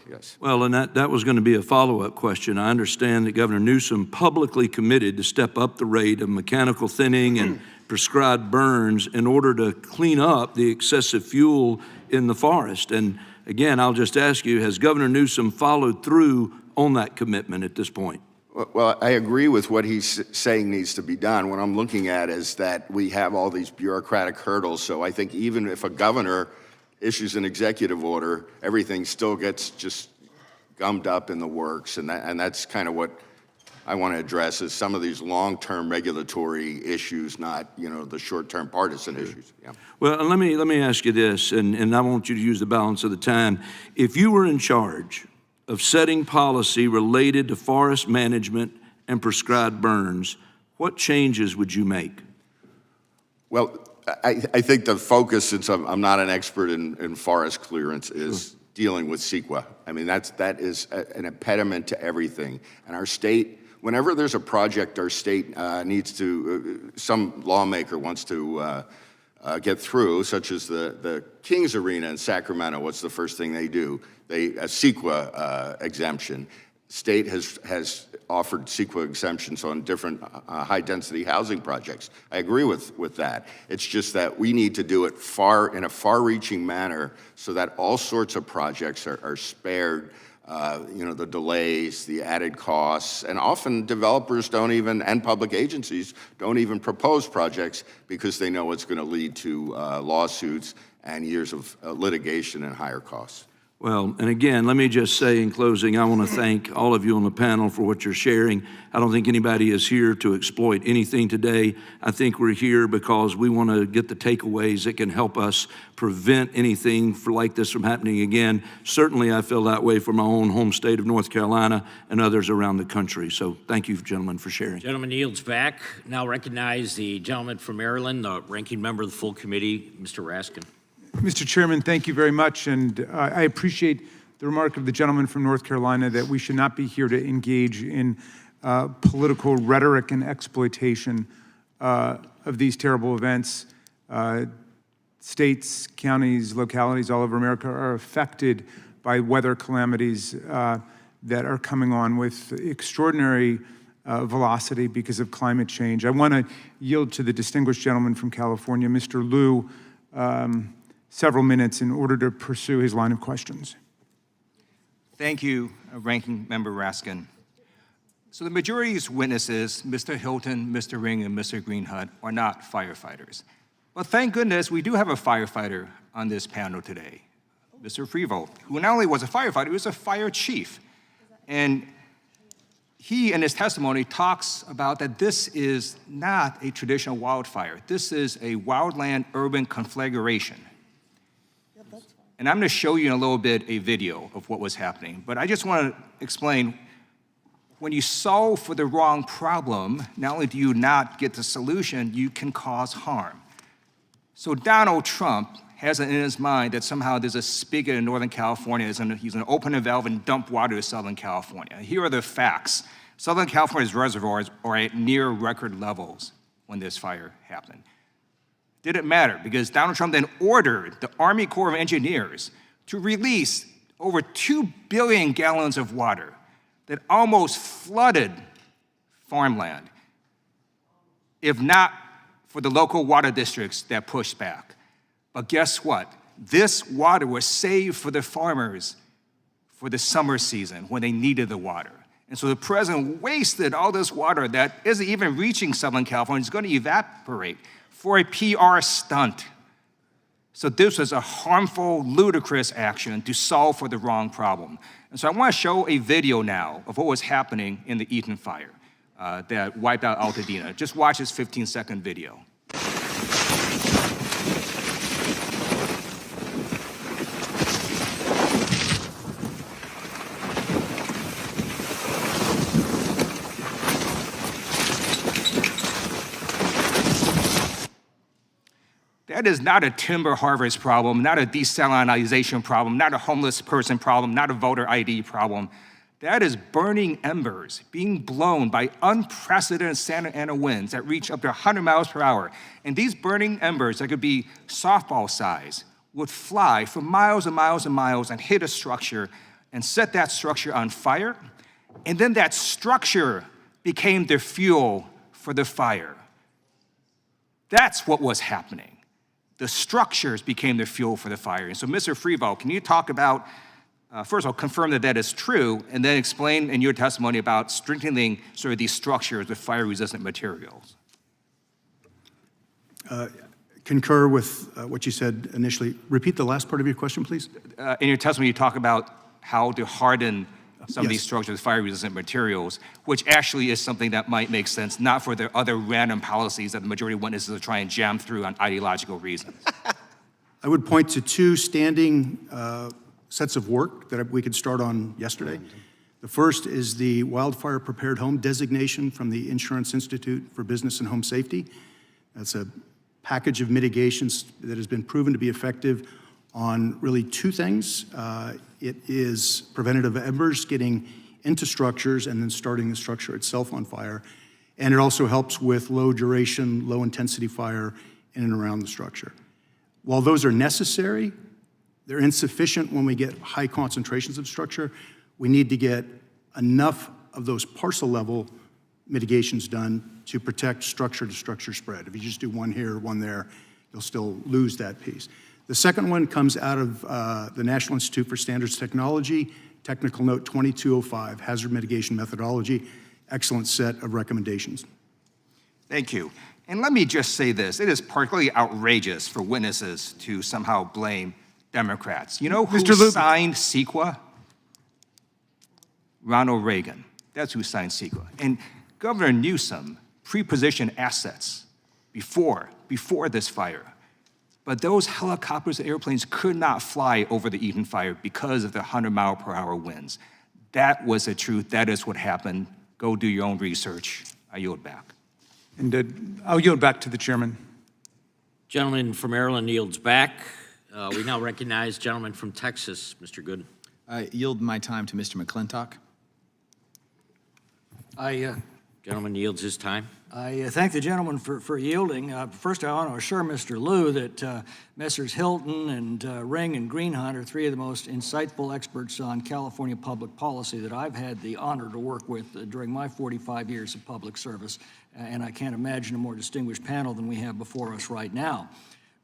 yes. Well, and that was going to be a follow-up question. I understand that Governor Newsom publicly committed to step up the rate of mechanical thinning and prescribed burns in order to clean up the excessive fuel in the forest. And again, I'll just ask you, has Governor Newsom followed through on that commitment at this point? Well, I agree with what he's saying needs to be done. What I'm looking at is that we have all these bureaucratic hurdles. So I think even if a governor issues an executive order, everything still gets just gummed up in the works. And that's kind of what I want to address, is some of these long-term regulatory issues, not, the short-term partisan issues. Yeah. Well, let me ask you this, and I want you to use the balance of the time. If you were in charge of setting policy related to forest management and prescribed burns, what changes would you make? Well, I think the focus, since I'm not an expert in forest clearance, is dealing with CEQA. I mean, that is an impediment to everything. And our state, whenever there's a project our state needs to, some lawmaker wants to get through, such as the Kings Arena in Sacramento, what's the first thing they do? A CEQA exemption. State has offered CEQA exemptions on different high-density housing projects. I agree with that. It's just that we need to do it in a far-reaching manner so that all sorts of projects are spared the delays, the added costs, and often developers and public agencies don't even propose projects because they know it's going to lead to lawsuits and years of litigation and higher costs. Well, and again, let me just say in closing, I want to thank all of you on the panel for what you're sharing. I don't think anybody is here to exploit anything today. I think we're here because we want to get the takeaways that can help us prevent anything like this from happening again. Certainly, I feel that way for my own home state of North Carolina and others around the country. So thank you, gentlemen, for sharing. Gentleman yields back. Now recognize the gentleman from Maryland, the ranking member of the full committee, Mr. Raskin. Mr. Chairman, thank you very much, and I appreciate the remark of the gentleman from North Carolina that we should not be here to engage in political rhetoric and exploitation of these terrible events. States, counties, localities all over America are affected by weather calamities that are coming on with extraordinary velocity because of climate change. I want to yield to the distinguished gentleman from California, Mr. Liu, several minutes in order to pursue his line of questions. Thank you, Ranking Member Raskin. So the majority's witnesses, Mr. Hilton, Mr. Ring, and Mr. Greenhut, are not firefighters. But thank goodness we do have a firefighter on this panel today, Mr. Frevold, who not only was a firefighter, he was a fire chief. And he, in his testimony, talks about that this is not a traditional wildfire. This is a wildland-urban conflagration. And I'm going to show you in a little bit a video of what was happening. But I just want to explain, when you solve for the wrong problem, not only do you not get the solution, you can cause harm. So Donald Trump has it in his mind that somehow there's a spigot in Northern California, he's going to open a valve and dump water to Southern California. Here are the facts. Southern California's reservoirs are at near record levels when this fire happened. Didn't matter, because Donald Trump then ordered the Army Corps of Engineers to release over 2 billion gallons of water that almost flooded farmland, if not for the local water districts that pushed back. But guess what? This water was saved for the farmers for the summer season when they needed the water. And so the president wasted all this water that isn't even reaching Southern California. It's going to evaporate for a PR stunt. So this was a harmful, ludicrous action to solve for the wrong problem. And so I want to show a video now of what was happening in the Eaton fire that wiped out Altadena. Just watch this 15-second video. That is not a timber harvest problem, not a desalinization problem, not a homeless person problem, not a voter ID problem. That is burning embers being blown by unprecedented Santa Ana winds that reach up to 100 miles per hour. And these burning embers that could be softball size would fly for miles and miles and miles and hit a structure and set that structure on fire. And then that structure became the fuel for the fire. That's what was happening. The structures became the fuel for the fire. And so, Mr. Freeval, can you talk about, first of all, confirm that that is true, and then explain in your testimony about strengthening sort of these structures with fire-resistant materials? Concur with what you said initially. Repeat the last part of your question, please. In your testimony, you talk about how to harden some of these Yes. structures with fire-resistant materials, which actually is something that might make sense, not for the other random policies that the majority of witnesses are trying to jam through on ideological reasons. I would point to two standing sets of work that we could start on yesterday. The first is the Wildfire Prepared Home designation from the Insurance Institute for Business and Home Safety. That's a package of mitigations that has been proven to be effective on really two things. It is preventative embers getting into structures and then starting the structure itself on fire. And it also helps with low duration, low intensity fire in and around the structure. While those are necessary, they're insufficient when we get high concentrations of structure. We need to get enough of those parcel level mitigations done to protect structure to structure spread. If you just do one here, one there, you'll still lose that piece. The second one comes out of the National Institute for Standards Technology, Technical Note 2205, Hazard Mitigation Methodology. Excellent set of recommendations. Thank you. And let me just say this. It is particularly outrageous for witnesses to somehow blame Democrats. You know who signed CEQA? Ronald Reagan. That's who signed CEQA. And Governor Newsom pre-positioned assets before this fire. But those helicopters and airplanes could not fly over the Eden fire because of the 100-mile-per-hour winds. That was the truth. That is what happened. Go do your own research. I yield back. And I'll yield back to the chairman. Gentleman from Maryland yields back. We now recognize gentleman from Texas, Mr. Good. I yield my time to Mr. McClintock. Gentleman yields his time. I thank the gentleman for yielding. First, I want to assure Mr. Liu that Messrs. Hilton and Ring and Greenhunt are three of the most insightful experts on California public policy that I've had the honor to work with during my 45 years of public service, and I can't imagine a more distinguished panel than we have before us right now.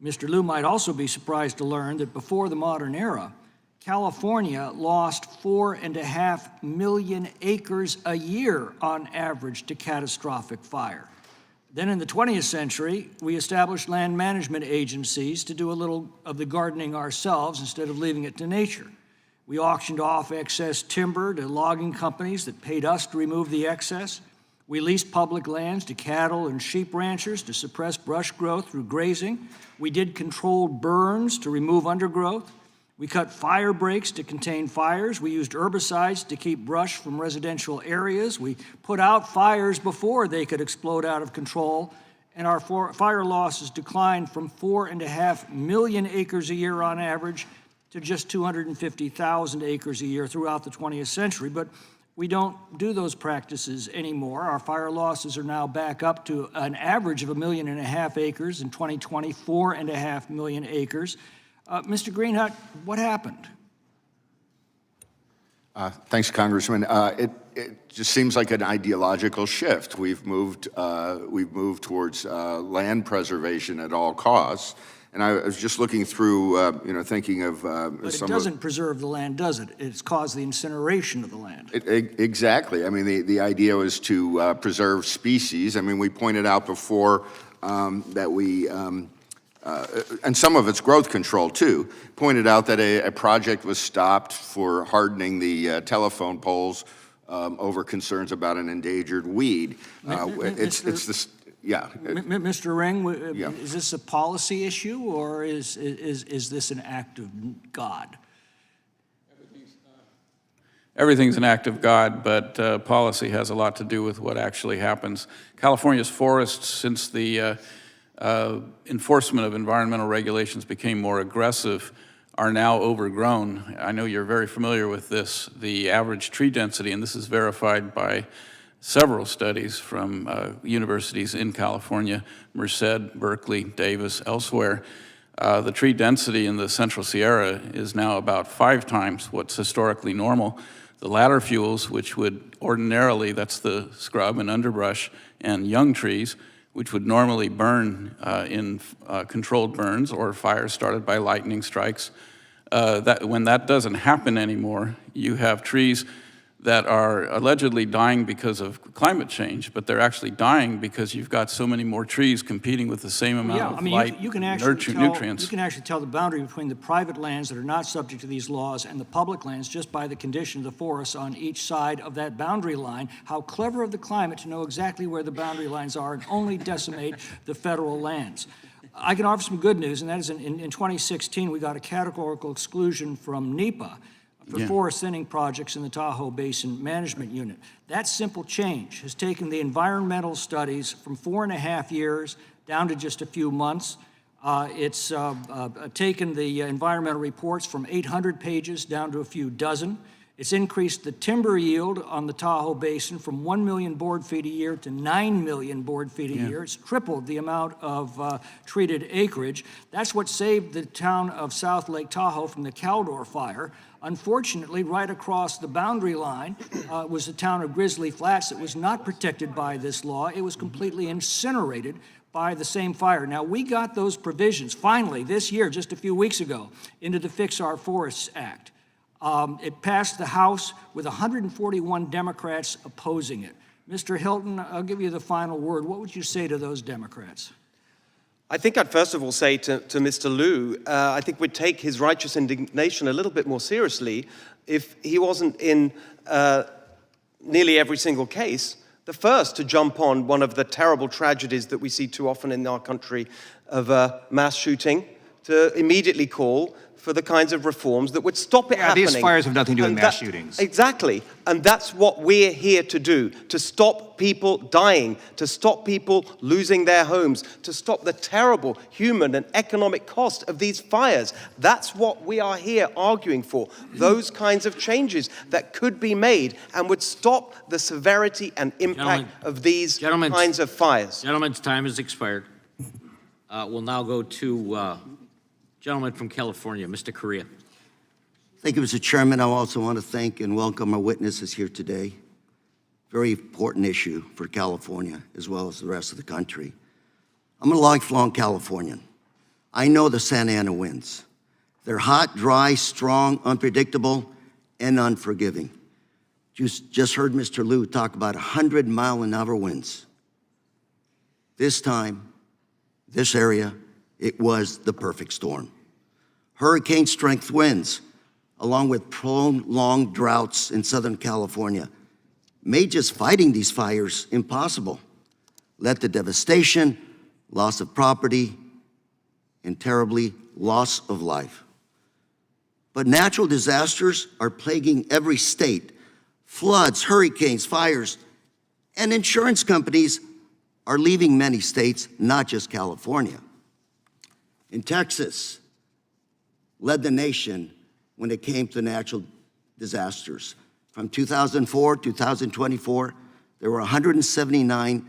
Mr. Liu might also be surprised to learn that before the modern era, California lost 4.5 million acres a year on average to catastrophic fire. Then in the 20th century, we established land management agencies to do a little of the gardening ourselves instead of leaving it to nature. We auctioned off excess timber to logging companies that paid us to remove the excess. We leased public lands to cattle and sheep ranchers to suppress brush growth through grazing. We did controlled burns to remove undergrowth. We cut fire breaks to contain fires. We used herbicides to keep brush from residential areas. We put out fires before they could explode out of control. And our fire losses declined from 4.5 million acres a year on average to just 250,000 acres a year throughout the 20th century. But we don't do those practices anymore. Our fire losses are now back up to an average of 1.5 million acres in 2020, 4.5 million acres. Mr. Greenhunt, what happened? Thanks, Congressman. It just seems like an ideological shift. We've moved towards land preservation at all costs. And I was just looking through, thinking of But it doesn't preserve the land, does it? It's caused the incineration of the land. Exactly. I mean, the idea was to preserve species. I mean, we pointed out before that we. And some of it's growth control, too. Pointed out that a project was stopped for hardening the telephone poles over concerns about an endangered weed. It's this, yeah. Mr. Ring, is this a policy issue or is this an act of God? Everything's an act of God, but policy has a lot to do with what actually happens. California's forests, since the enforcement of environmental regulations became more aggressive, are now overgrown. I know you're very familiar with this. The average tree density, and this is verified by several studies from universities in California, Merced, Berkeley, Davis, elsewhere. The tree density in the Central Sierra is now about 5 times what's historically normal. The ladder fuels, which would ordinarily, that's the scrub and underbrush and young trees, which would normally burn in controlled burns or fires started by lightning strikes, when that doesn't happen anymore, you have trees that are allegedly dying because of climate change, but they're actually dying because you've got so many more trees competing with the same amount of light, you can actually nutrients. You can actually tell the boundary between the private lands that are not subject to these laws and the public lands just by the condition of the forests on each side of that boundary line. How clever of the climate to know exactly where the boundary lines are and only decimate the federal lands. I can offer some good news, and that is in 2016, we got a categorical exclusion from NEPA for forest thinning projects in the Tahoe Basin Management Unit. That simple change has taken the environmental studies from 4.5 years down to just a few months. It's taken the environmental reports from 800 pages down to a few dozen. It's increased the timber yield on the Tahoe Basin from 1 million board feet a year to 9 million board feet a year. It's tripled the amount of treated acreage. That's what saved the town of South Lake Tahoe from the Caldor fire. Unfortunately, right across the boundary line was the town of Grizzly Flats that was not protected by this law. It was completely incinerated by the same fire. Now, we got those provisions finally this year, just a few weeks ago, into the Fix Our Forests Act. It passed the House with 141 Democrats opposing it. Mr. Hilton, I'll give you the final word. What would you say to those Democrats? I think I'd first of all say to Mr. Liu, I think we'd take his righteous indignation a little bit more seriously if he wasn't in nearly every single case the first to jump on one of the terrible tragedies that we see too often in our country of mass shooting, to immediately call for the kinds of reforms that would stop it happening. These fires have nothing to do with mass shootings. Exactly. And that's what we're here to do, to stop people dying, to stop people losing their homes, to stop the terrible human and economic cost of these fires. That's what we are here arguing for, those kinds of changes that could be made and would stop the severity and impact of these kinds of fires. Gentlemen's time has expired. We'll now go to gentleman from California, Mr. Correa. Thank you, Mr. Chairman. I also want to thank and welcome our witnesses here today. Very important issue for California as well as the rest of the country. I'm a lifelong Californian. I know the Santa Ana winds. They're hot, dry, strong, unpredictable, and unforgiving. You just heard Mr. Liu talk about 100-mile-an-hour winds. This time, this area, it was the perfect storm. Hurricane-strength winds, along with prolonged droughts in Southern California, made just fighting these fires impossible, led to devastation, loss of property, and terribly, loss of life. But natural disasters are plaguing every state. Floods, hurricanes, fires, and insurance companies are leaving many states, not just California. In Texas, led the nation when it came to natural disasters. From 2004 to 2024, there were $179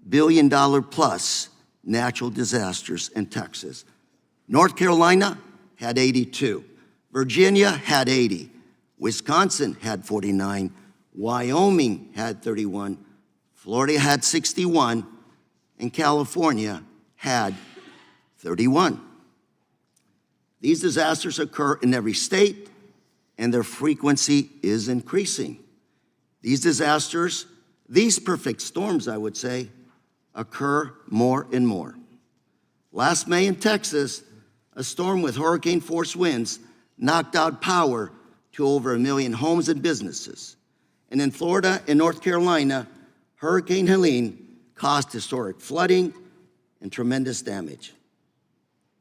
billion plus natural disasters in Texas. North Carolina had 82. Virginia had 80. Wisconsin had 49. Wyoming had 31. Florida had 61. And California had 31. These disasters occur in every state, and their frequency is increasing. These disasters, these perfect storms, I would say, occur more and more. Last May in Texas, a storm with hurricane-force winds knocked out power to over 1 million homes and businesses. And in Florida and North Carolina, Hurricane Helene caused historic flooding and tremendous damage.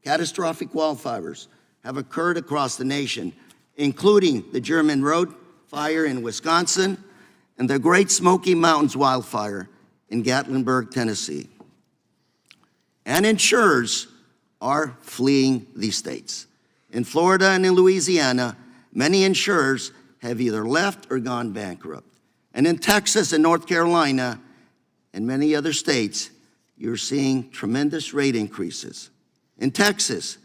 Catastrophic wildfires have occurred across the nation, including the German Road fire in Wisconsin and the Great Smoky Mountains wildfire in Gatlinburg, Tennessee. And insurers are fleeing these states. In Florida and in Louisiana, many insurers have either left or gone bankrupt. And in Texas and North Carolina and many other states, you're seeing tremendous rate increases. In Texas,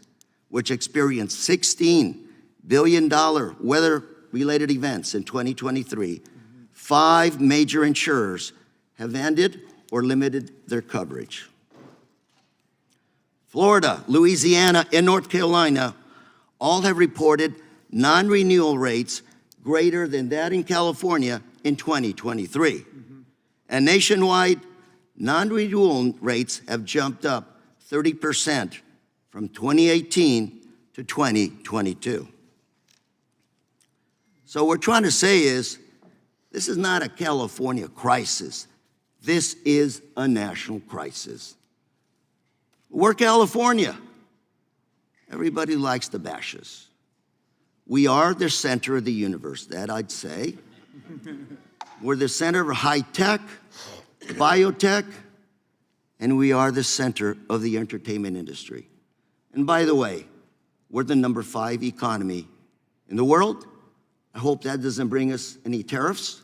which experienced $16 billion weather-related events in 2023, 5 major insurers have ended or limited their coverage. Florida, Louisiana, and North Carolina all have reported non-renewal rates greater than that in California in 2023. And nationwide, non-renewal rates have jumped up 30% from 2018 to 2022. So what we're trying to say is, this is not a California crisis. This is a national crisis. We're California. Everybody likes to bash us. We are the center of the universe, that I'd say. We're the center of high tech, biotech, and we are the center of the entertainment industry. And by the way, we're the number 5 economy in the world. I hope that doesn't bring us any tariffs.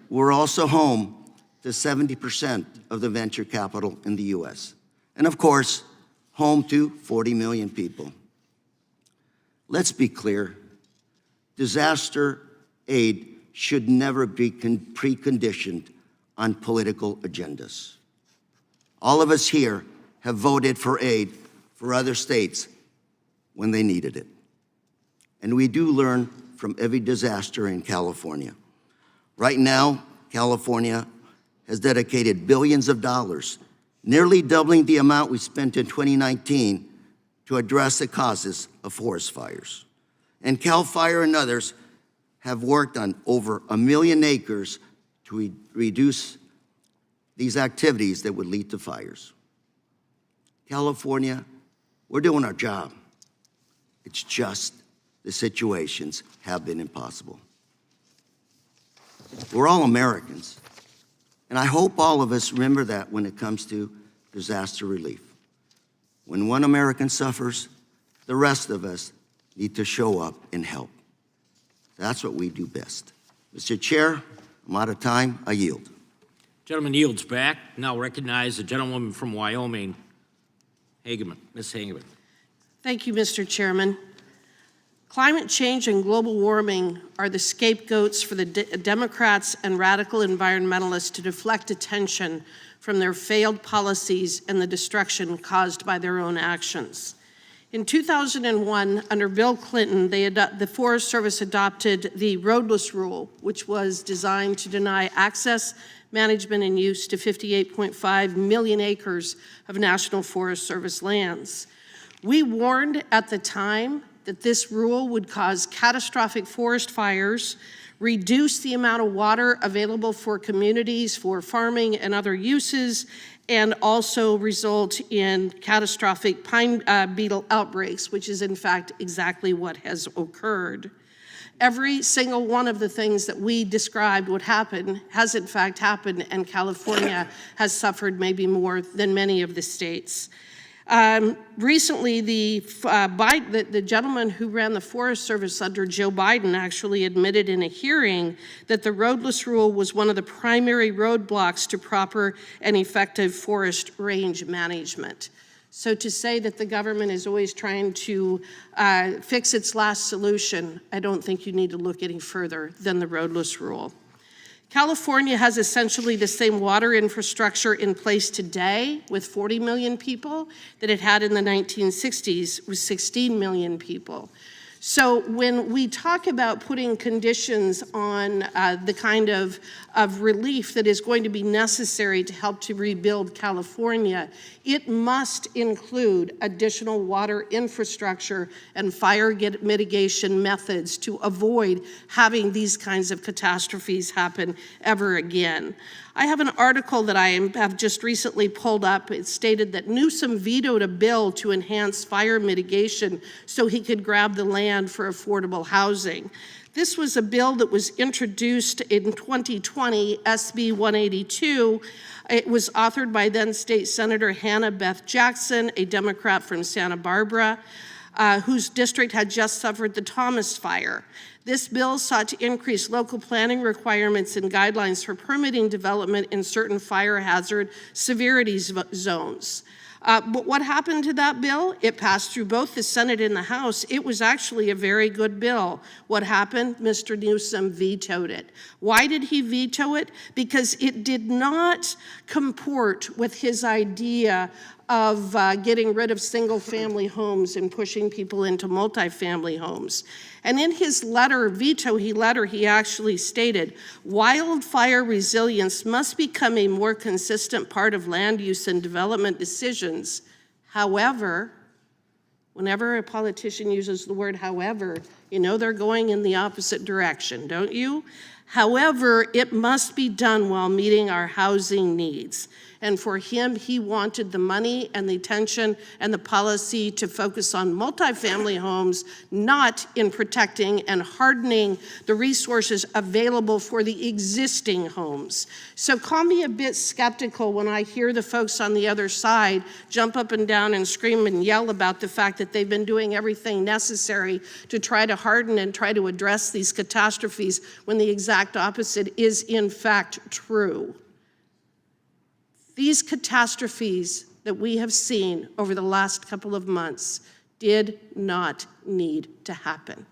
We're also home to 70% of the venture capital in the US. And of course, home to 40 million people. Let's be clear, disaster aid should never be preconditioned on political agendas. All of us here have voted for aid for other states when they needed it. And we do learn from every disaster in California. Right now, California has dedicated billions of dollars, nearly doubling the amount we spent in 2019 to address the causes of forest fires. And CAL FIRE and others have worked on over 1 million acres to reduce these activities that would lead to fires. California, we're doing our job. It's just the situations have been impossible. We're all Americans, and I hope all of us remember that when it comes to disaster relief. When one American suffers, the rest of us need to show up and help. That's what we do best. Mr. Chair, I'm out of time. I yield. Gentleman yields back. Now recognize the gentlewoman from Wyoming, Hageman. Ms. Hageman. Thank you, Mr. Chairman. Climate change and global warming are the scapegoats for the Democrats and radical environmentalists to deflect attention from their failed policies and the destruction caused by their own actions. In 2001, under Bill Clinton, the Forest Service adopted the roadless rule, which was designed to deny access, management, and use to 58.5 million acres of National Forest Service lands. We warned at the time that this rule would cause catastrophic forest fires, reduce the amount of water available for communities for farming and other uses, and also result in catastrophic pine beetle outbreaks, which is in fact exactly what has occurred. Every single one of the things that we described would happen has in fact happened, and California has suffered maybe more than many of the states. Recently, the gentleman who ran the Forest Service under Joe Biden actually admitted in a hearing that the roadless rule was one of the primary roadblocks to proper and effective forest range management. So to say that the government is always trying to fix its last solution, I don't think you need to look any further than the roadless rule. California has essentially the same water infrastructure in place today with 40 million people that it had in the 1960s with 16 million people. So when we talk about putting conditions on the kind of relief that is going to be necessary to help to rebuild California, it must include additional water infrastructure and fire mitigation methods to avoid having these kinds of catastrophes happen ever again. I have an article that I have just recently pulled up. It stated that Newsom vetoed a bill to enhance fire mitigation so he could grab the land for affordable housing. This was a bill that was introduced in 2020, SB 182, It was authored by then State Senator Hannah Beth Jackson, a Democrat from Santa Barbara, whose district had just suffered the Thomas Fire. This bill sought to increase local planning requirements and guidelines for permitting development in certain fire hazard severity zones. But what happened to that bill? It passed through both the Senate and the House. It was actually a very good bill. What happened? Mr. Newsom vetoed it. Why did he veto it? Because it did not comport with his idea of getting rid of single-family homes and pushing people into multifamily homes. And in his veto letter, he actually stated, wildfire resilience must become a more consistent part of land use and development decisions. However, whenever a politician uses the word however, you know they're going in the opposite direction, don't you? However, it must be done while meeting our housing needs. And for him, he wanted the money and the attention and the policy to focus on multifamily homes, not in protecting and hardening the resources available for the existing homes. So call me a bit skeptical when I hear the folks on the other side jump up and down and scream and yell about the fact that they've been doing everything necessary to try to harden and try to address these catastrophes when the exact opposite is in fact true. These catastrophes that we have seen over the last couple of months did not need to happen.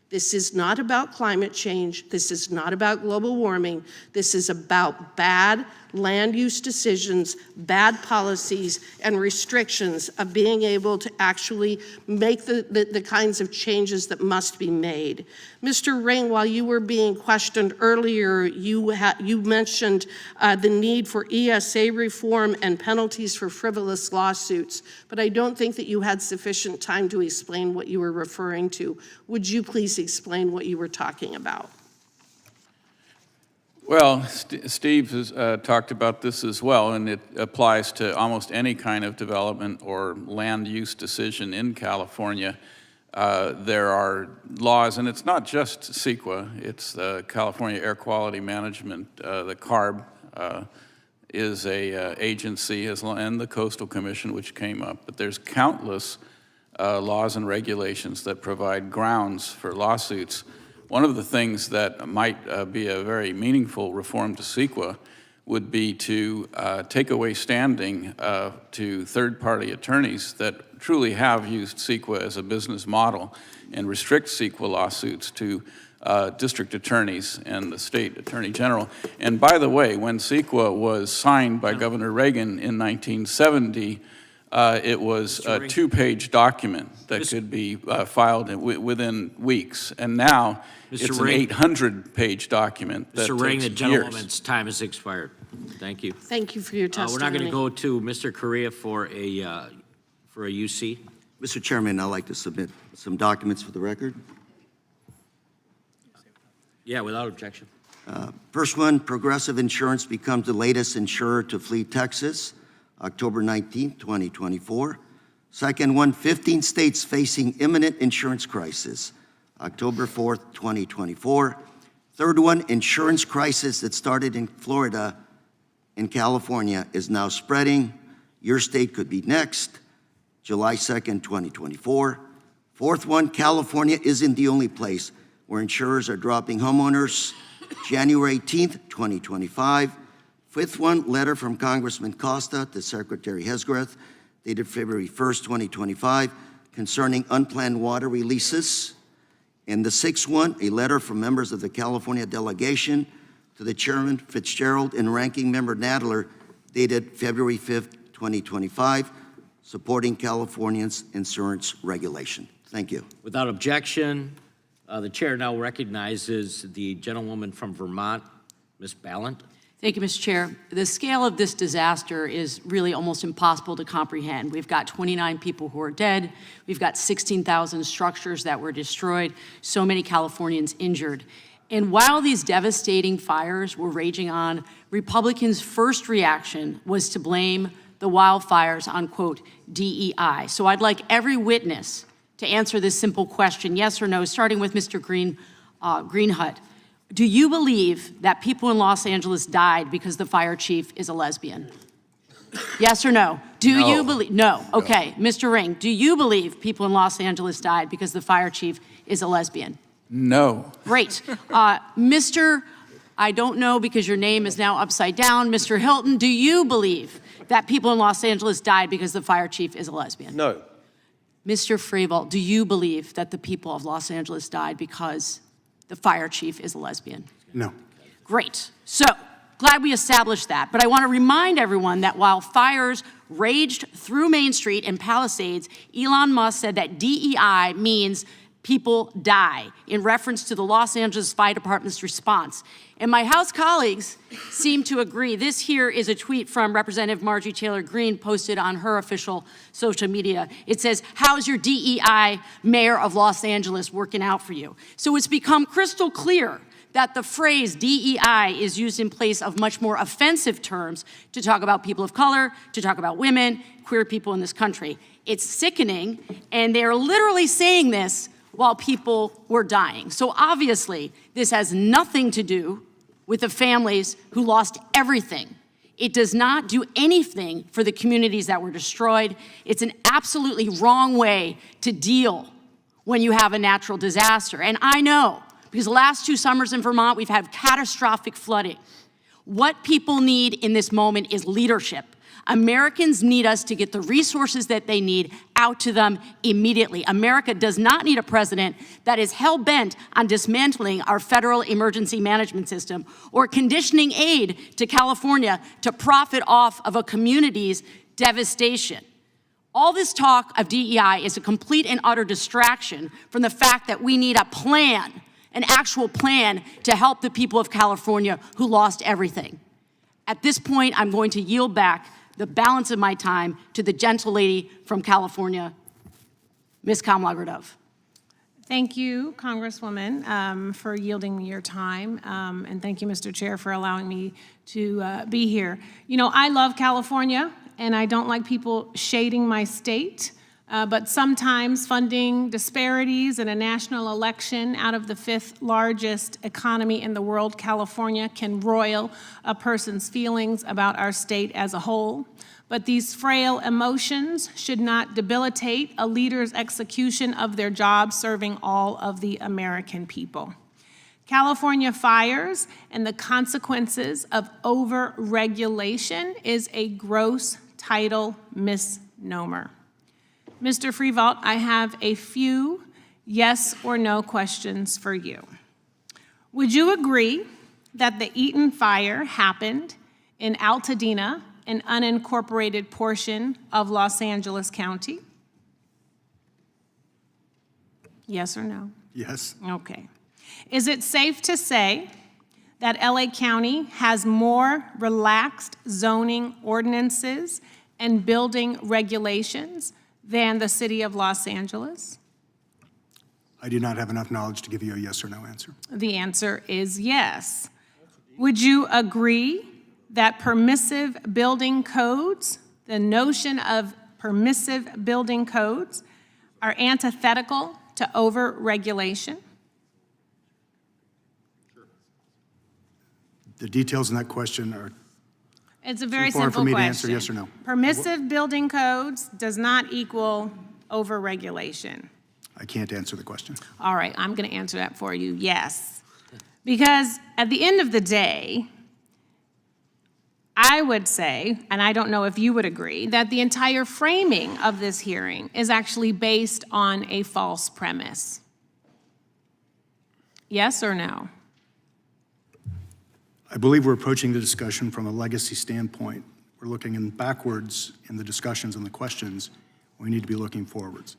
This is not about climate change. This is not about global warming. This is about bad land use decisions, bad policies, and restrictions of being able to actually make the kinds of changes that must be made. Mr. Ring, while you were being questioned earlier, you mentioned the need for ESA reform and penalties for frivolous lawsuits, but I don't think that you had sufficient time to explain what you were referring to. Would you please explain what you were talking about? Well, Steve has talked about this as well, and it applies to almost any kind of development or land use decision in California. There are laws, and it's not just CEQA, it's the California Air Quality Management, the CARB is a agency, and the Coastal Commission, which came up. But there's countless laws and regulations that provide grounds for lawsuits. One of the things that might be a very meaningful reform to CEQA would be to take away standing to third-party attorneys that truly have used CEQA as a business model and restrict CEQA lawsuits to district attorneys and the state attorney general. And by the way, when CEQA was signed by Governor Reagan in 1970, it was a 2-page document that could be filed within weeks. And now it's an 800-page document that Mr. Ring, the takes gentleman's time has expired. Thank you. Thank you for your testimony. We're not going to go to Mr. Correa for a UC. Mr. Chairman, I'd like to submit some documents for the record. Yeah, without objection. First one, Progressive Insurance becomes the latest insurer to flee Texas, October 19, 2024. Second one, 15 states facing imminent insurance crisis, October 4th, 2024. Third one, insurance crisis that started in Florida and California is now spreading. Your state could be next, July 2nd, 2024. Fourth one, California isn't the only place where insurers are dropping homeowners, January 18th, 2025. Fifth one, letter from Congressman Costa to Secretary Hesgreth, dated February 1st, 2025, concerning unplanned water releases. And the sixth one, a letter from members of the California delegation to the Chairman Fitzgerald and Ranking Member Nadler, dated February 5th, 2025, supporting California's insurance regulation. Thank you. Without objection, the chair now recognizes the gentlewoman from Vermont, Ms. Ballant. Thank you, Mr. Chair. The scale of this disaster is really almost impossible to comprehend. We've got 29 people who are dead. We've got 16,000 structures that were destroyed, so many Californians injured. And while these devastating fires were raging on, Republicans' first reaction was to blame the wildfires on, quote, DEI. So I'd like every witness to answer this simple question, yes or no, starting with Mr. Greenhut. Do you believe that people in Los Angeles died because the fire chief is a lesbian? Yes or no? Do you believe? No. Okay. Mr. Ring, do you believe people in Los Angeles died because the fire chief is a lesbian? No. Great. Mr. I don't know because your name is now upside down. Mr. Hilton, do you believe that people in Los Angeles died because the fire chief is a lesbian? No. Mr. Freeval, do you believe that the people of Los Angeles died because the fire chief is a lesbian? No. Great. So, glad we established that. But I want to remind everyone that while fires raged through Main Street and Palisades, Elon Musk said that DEI means people die, in reference to the Los Angeles Fire Department's response. And my House colleagues seem to agree. This here is a tweet from Representative Marjorie Taylor Greene posted on her official social media. It says, "How's your DEI mayor of Los Angeles working out for you?" So it's become crystal clear that the phrase DEI is used in place of much more offensive terms to talk about people of color, to talk about women, queer people in this country. It's sickening, and they're literally saying this while people were dying. So obviously, this has nothing to do with the families who lost everything. It does not do anything for the communities that were destroyed. It's an absolutely wrong way to deal when you have a natural disaster. And I know, because the last 2 summers in Vermont, we've had catastrophic flooding. What people need in this moment is leadership. Americans need us to get the resources that they need out to them immediately. America does not need a president that is hell-bent on dismantling our federal emergency management system or conditioning aid to California to profit off of a community's devastation. All this talk of DEI is a complete and utter distraction from the fact that we need a plan, an actual plan to help the people of California who lost everything. At this point, I'm going to yield back the balance of my time to the gentle lady from California, Ms. Kamala Gradov. Thank you, Congresswoman, for yielding me your time. And thank you, Mr. Chair, for allowing me to be here. You know, I love California, and I don't like people shading my state. But sometimes funding disparities in a national election out of the 5th largest economy in the world, California, can roil a person's feelings about our state as a whole. But these frail emotions should not debilitate a leader's execution of their job serving all of the American people. California fires and the consequences of overregulation is a gross title misnomer. Mr. Freevault, I have a few yes or no questions for you. Would you agree that the Eaton fire happened in Altadena, an unincorporated portion of Los Angeles County? Yes or no? Yes. Okay. Is it safe to say that LA County has more relaxed zoning ordinances and building regulations than the city of Los Angeles? I do not have enough knowledge to give you a yes or no answer. The answer is yes. Would you agree that permissive building codes, the notion of permissive building codes, are antithetical to overregulation? The details in that question are It's a very too far simple for me question. to answer yes or no. Permissive building codes does not equal overregulation. I can't answer the question. All right, I'm going to answer that for you, yes. Because at the end of the day, I would say, and I don't know if you would agree, that the entire framing of this hearing is actually based on a false premise. Yes or no? I believe we're approaching the discussion from a legacy standpoint. We're looking backwards in the discussions and the questions. We need to be looking forwards.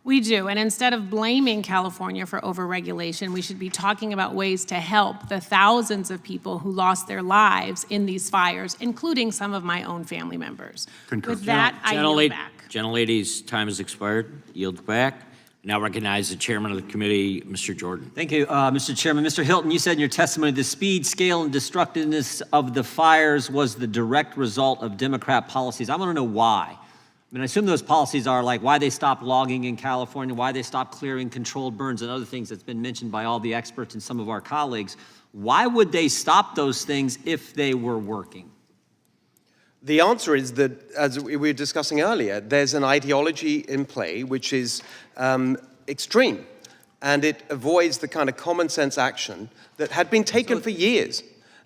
We do, and instead of blaming California for overregulation, we should be talking about ways to help the thousands of people who lost their lives in these fires, including some of my own family members. Concur. With that, I yield back. Gentlelady's time has expired. Yield back. Now recognize the chairman of the committee, Mr. Jordan. Thank you, Mr. Chairman. Mr. Hilton, you said in your testimony the speed, scale, and destructiveness of the fires was the direct result of Democrat policies. I want to know why. mean, I assume those policies are like why they stopped logging in California, why they stopped clearing controlled burns and other things that's been mentioned by all the experts and some of our colleagues. Why would they stop those things if they were working? The answer is that, as we were discussing earlier, there's an ideology in play which is extreme, and it avoids the kind of common sense action that had been taken for years.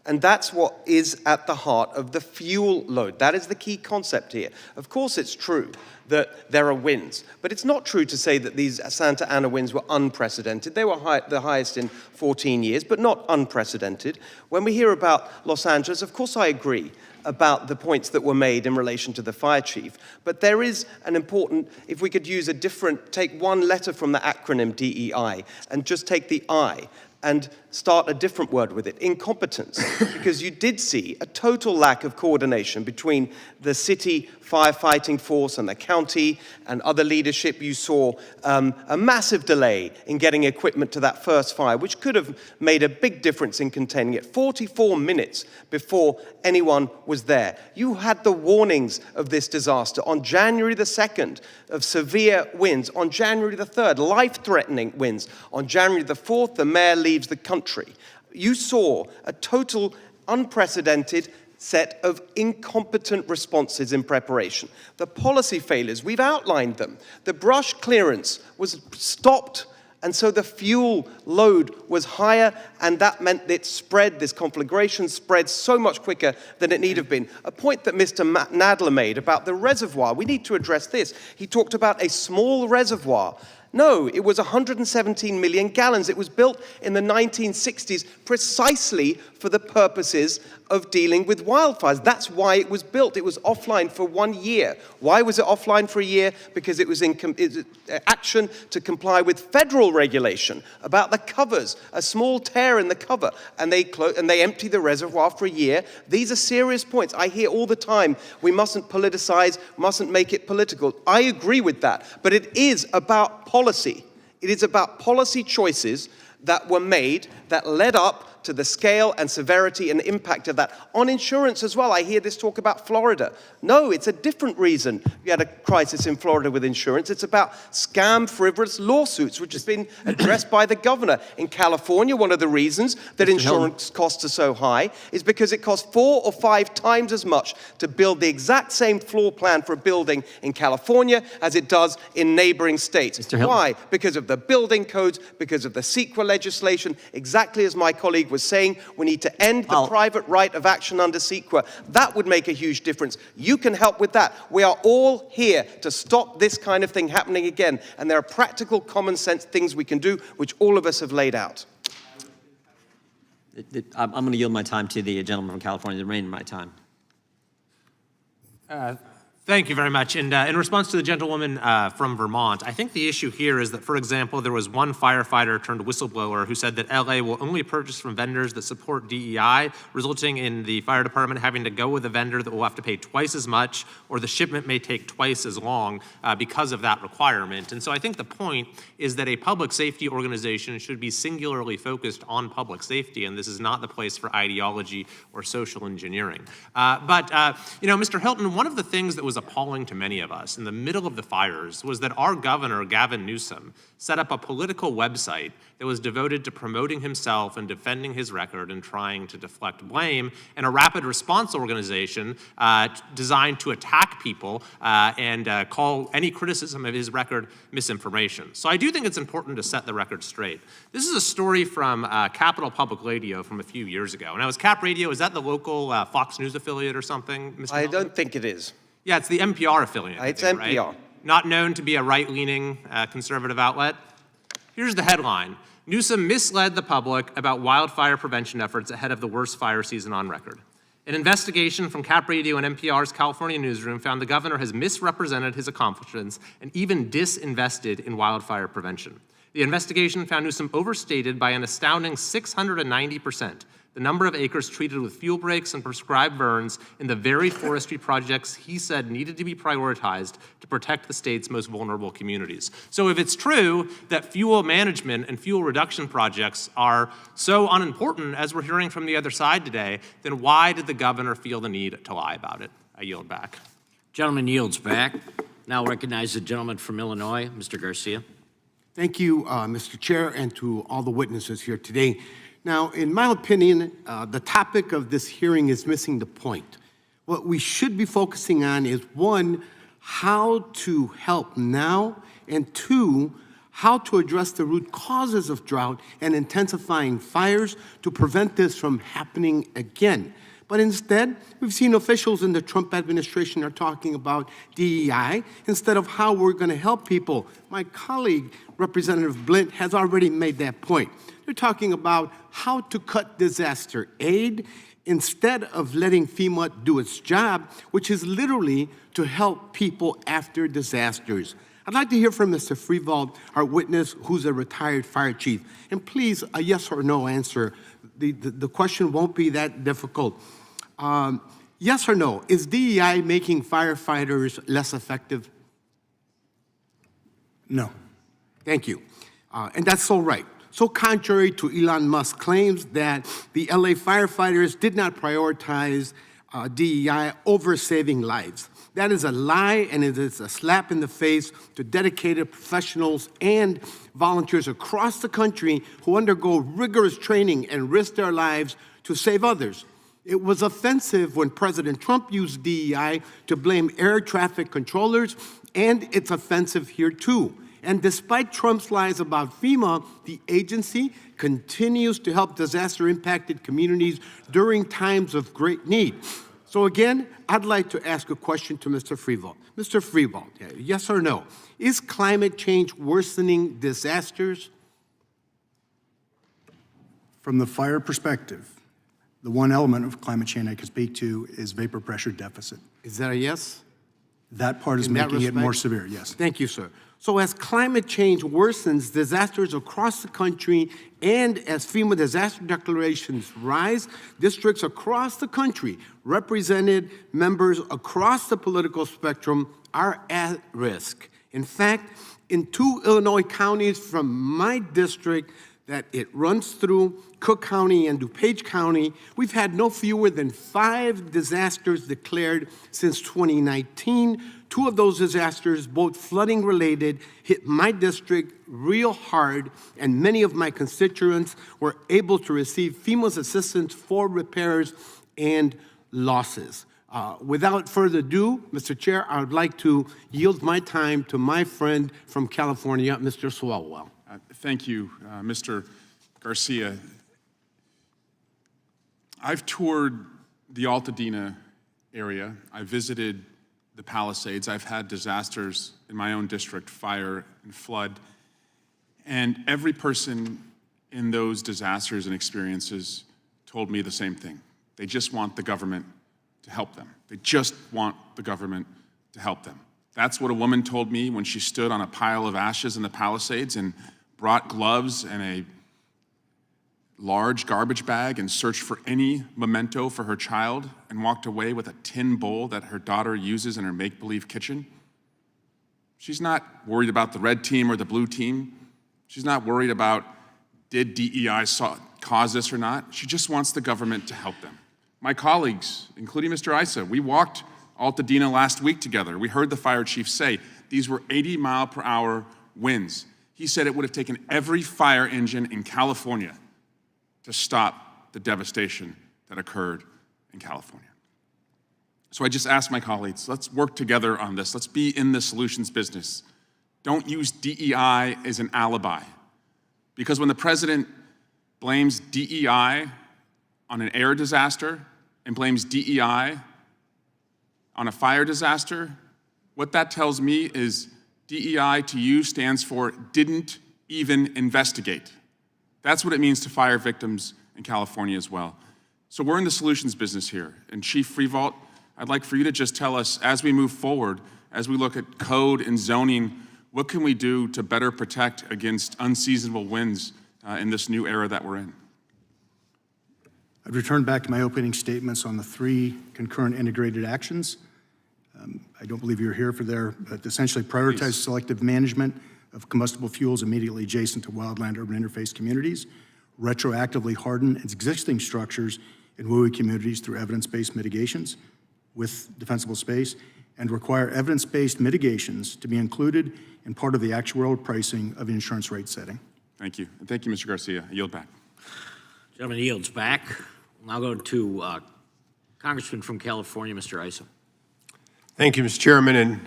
And that's what is at the heart of the fuel load. That is the key concept here. Of course, it's true that there are winds, but it's not true to say that these Santa Ana winds were unprecedented. They were the highest in 14 years, but not unprecedented. When we hear about Los Angeles, of course I agree about the points that were made in relation to the fire chief. But there is an important, if we could use a different, take one letter from the acronym DEI and just take the I and start a different word with it, incompetence, because you did see a total lack of coordination between the city firefighting force and the county and other leadership. You saw a massive delay in getting equipment to that first fire, which could have made a big difference in containing it. 44 minutes before anyone was there. You had the warnings of this disaster on January the 2nd of severe winds, on January the 3rd, life-threatening winds. On January the 4th, the mayor leaves the country. You saw a total unprecedented set of incompetent responses in preparation. The policy failures, we've outlined them. The brush clearance was stopped, and so the fuel load was higher, and that meant that it spread, this conflagration spread so much quicker than it need have been. A point that Mr. Nadler made about the reservoir, we need to address this. He talked about a small reservoir. No, it was 117 million gallons. It was built in the 1960s precisely for the purposes of dealing with wildfires. That's why it was built. It was offline for 1 year. Why was it offline for a year? Because it was in action to comply with federal regulation about the covers, a small tear in the cover, and they empty the reservoir for a year. These are serious points. I hear all the time, we mustn't politicize, mustn't make it political. I agree with that, but it is about policy. It is about policy choices that were made that led up to the scale and severity and impact of that. On insurance as well, I hear this talk about Florida. No, it's a different reason we had a crisis in Florida with insurance. It's about scam, frivolous lawsuits, which has been addressed by the governor. In California, one of the reasons that insurance costs are so high is because it costs 4 or 5 times as much to build the exact same floor plan for a building in California as it does in neighboring states. Why? Because of the building codes, because of the CEQA legislation, exactly as my colleague was saying, we need to end the private right of action under CEQA. That would make a huge difference. You can help with that. We are all here to stop this kind of thing happening again. And there are practical, common sense things we can do, which all of us have laid out. I'm going to yield my time to the gentleman from California, the remainder of my time. Thank you very much. And in response to the gentlewoman from Vermont, I think the issue here is that, for example, there was one firefighter turned whistleblower who said that LA will only purchase from vendors that support DEI, resulting in the fire department having to go with a vendor that will have to pay twice as much, or the shipment may take twice as long because of that requirement. And so I think the point is that a public safety organization should be singularly focused on public safety, and this is not the place for ideology or social engineering. But Mr. Hilton, one of the things that was appalling to many of us in the middle of the fires was that our governor, Gavin Newsom, set up a political website that was devoted to promoting himself and defending his record and trying to deflect blame, and a rapid response organization designed to attack people and call any criticism of his record misinformation. So I do think it's important to set the record straight. This is a story from Capital Public Radio from a few years ago. Now, is Cap Radio, is that the local Fox News affiliate or something, Mr. I don't think it is. Yeah, it's the NPR affiliate. It's NPR. Right? Not known to be a right-leaning conservative outlet. Here's the headline. Newsom misled the public about wildfire prevention efforts ahead of the worst fire season on record. An investigation from Cap Radio and NPR's California newsroom found the governor has misrepresented his accomplishments and even disinvested in wildfire prevention. The investigation found Newsom overstated by an astounding 690% the number of acres treated with fuel breaks and prescribed burns in the very forestry projects he said needed to be prioritized to protect the state's most vulnerable communities. So if it's true that fuel management and fuel reduction projects are so unimportant, as we're hearing from the other side today, then why did the governor feel the need to lie about it? I yield back. Gentleman yields back. Now recognize the gentleman from Illinois, Mr. Garcia. Thank you, Mr. Chair, and to all the witnesses here today. Now, in my opinion, the topic of this hearing is missing the point. What we should be focusing on is, one, how to help now, and two, how to address the root causes of drought and intensifying fires to prevent this from happening again. But instead, we've seen officials in the Trump administration are talking about DEI instead of how we're going to help people. My colleague, Representative Blint, has already made that point. They're talking about how to cut disaster aid instead of letting FEMA do its job, which is literally to help people after disasters. I'd like to hear from Mr. Freevold, our witness, who's a retired fire chief. And please, a yes or no answer. The question won't be that difficult. Yes or no, is DEI making firefighters less effective? No. Thank you. And that's so right. So contrary to Elon Musk's claims that the LA firefighters did not prioritize DEI over saving lives. That is a lie, and it is a slap in the face to dedicated professionals and volunteers across the country who undergo rigorous training and risk their lives to save others. It was offensive when President Trump used DEI to blame air traffic controllers, and it's offensive here too. And despite Trump's lies about FEMA, the agency continues to help disaster-impacted communities during times of great need. So again, I'd like to ask a question to Mr. Freevold. Mr. Freevold, yes or no? Is climate change worsening disasters? From the fire perspective, the one element of climate change I can speak to is vapor pressure deficit. Is that a yes? That part is making it more severe, yes. Thank you, sir. So as climate change worsens, disasters across the country, and as FEMA disaster declarations rise, districts across the country, represented members across the political spectrum, are at risk. In fact, in 2 Illinois counties from my district that it runs through, Cook County and DuPage County, we've had no fewer than 5 disasters declared since 2019. 2 of those disasters, both flooding related, hit my district real hard, and many of my constituents were able to receive FEMA's assistance for repairs and losses. Without further ado, Mr. Chair, I would like to yield my time to my friend from California, Mr. Swalwell. Thank you, Mr. Garcia. I've toured the Altadena area. I visited the Palisades. I've had disasters in my own district, fire and flood. And every person in those disasters and experiences told me the same thing. They just want the government to help them. They just want the government to help them. That's what a woman told me when she stood on a pile of ashes in the Palisades and brought gloves and a large garbage bag and searched for any memento for her child and walked away with a tin bowl that her daughter uses in her make-believe kitchen. She's not worried about the red team or the blue team. She's not worried about did DEI cause this or not. She just wants the government to help them. My colleagues, including Mr. Issa, we walked Altadena last week together. We heard the fire chief say these were 80-mile-per-hour winds. He said it would have taken every fire engine in California to stop the devastation that occurred in California. So I just asked my colleagues, let's work together on this. Let's be in the solutions business. Don't use DEI as an alibi. Because when the president blames DEI on an air disaster and blames DEI on a fire disaster, what that tells me is DEI to you stands for didn't even investigate. That's what it means to fire victims in California as well. So we're in the solutions business here. And Chief Freevold, I'd like for you to just tell us, as we move forward, as we look at code and zoning, what can we do to better protect against unseasonable winds in this new era that we're in? I'd return back to my opening statements on the 3 concurrent integrated actions. I don't believe you're here for there, but essentially prioritize selective management of combustible fuels immediately adjacent to wildland-urban interface communities, retroactively harden existing structures in WUI communities through evidence-based mitigations with defensible space, and require evidence-based mitigations to be included in part of the actuarial pricing of insurance rate setting. Thank you. And thank you, Mr. Garcia. I yield back. Gentleman yields back. We'll now go to Congressman from California, Mr. Issa. Thank you, Mr. Chairman. And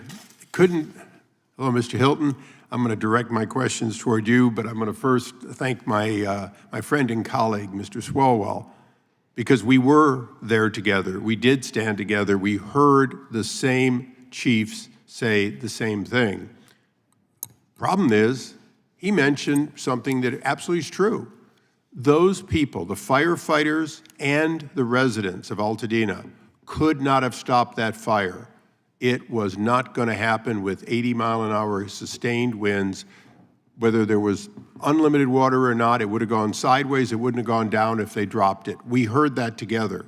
hello, Mr. Hilton. I'm going to direct my questions toward you, but I'm going to first thank my friend and colleague, Mr. Swalwell, because we were there together. We did stand together. We heard the same chiefs say the same thing. Problem is, he mentioned something that absolutely is true. Those people, the firefighters and the residents of Altadena, could not have stopped that fire. It was not going to happen with 80-mile-an-hour sustained winds. Whether there was unlimited water or not, it would have gone sideways. It wouldn't have gone down if they dropped it. We heard that together.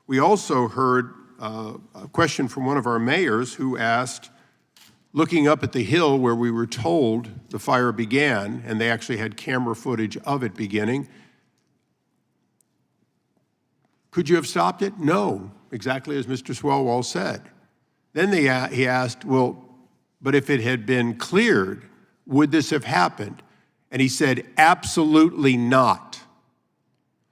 We also heard a question from one of our mayors who asked, looking up at the hill where we were told the fire began, and they actually had camera footage of it beginning, could you have stopped it? No, exactly as Mr. Swalwell said. Then he asked, well, but if it had been cleared, would this have happened? And he said, absolutely not.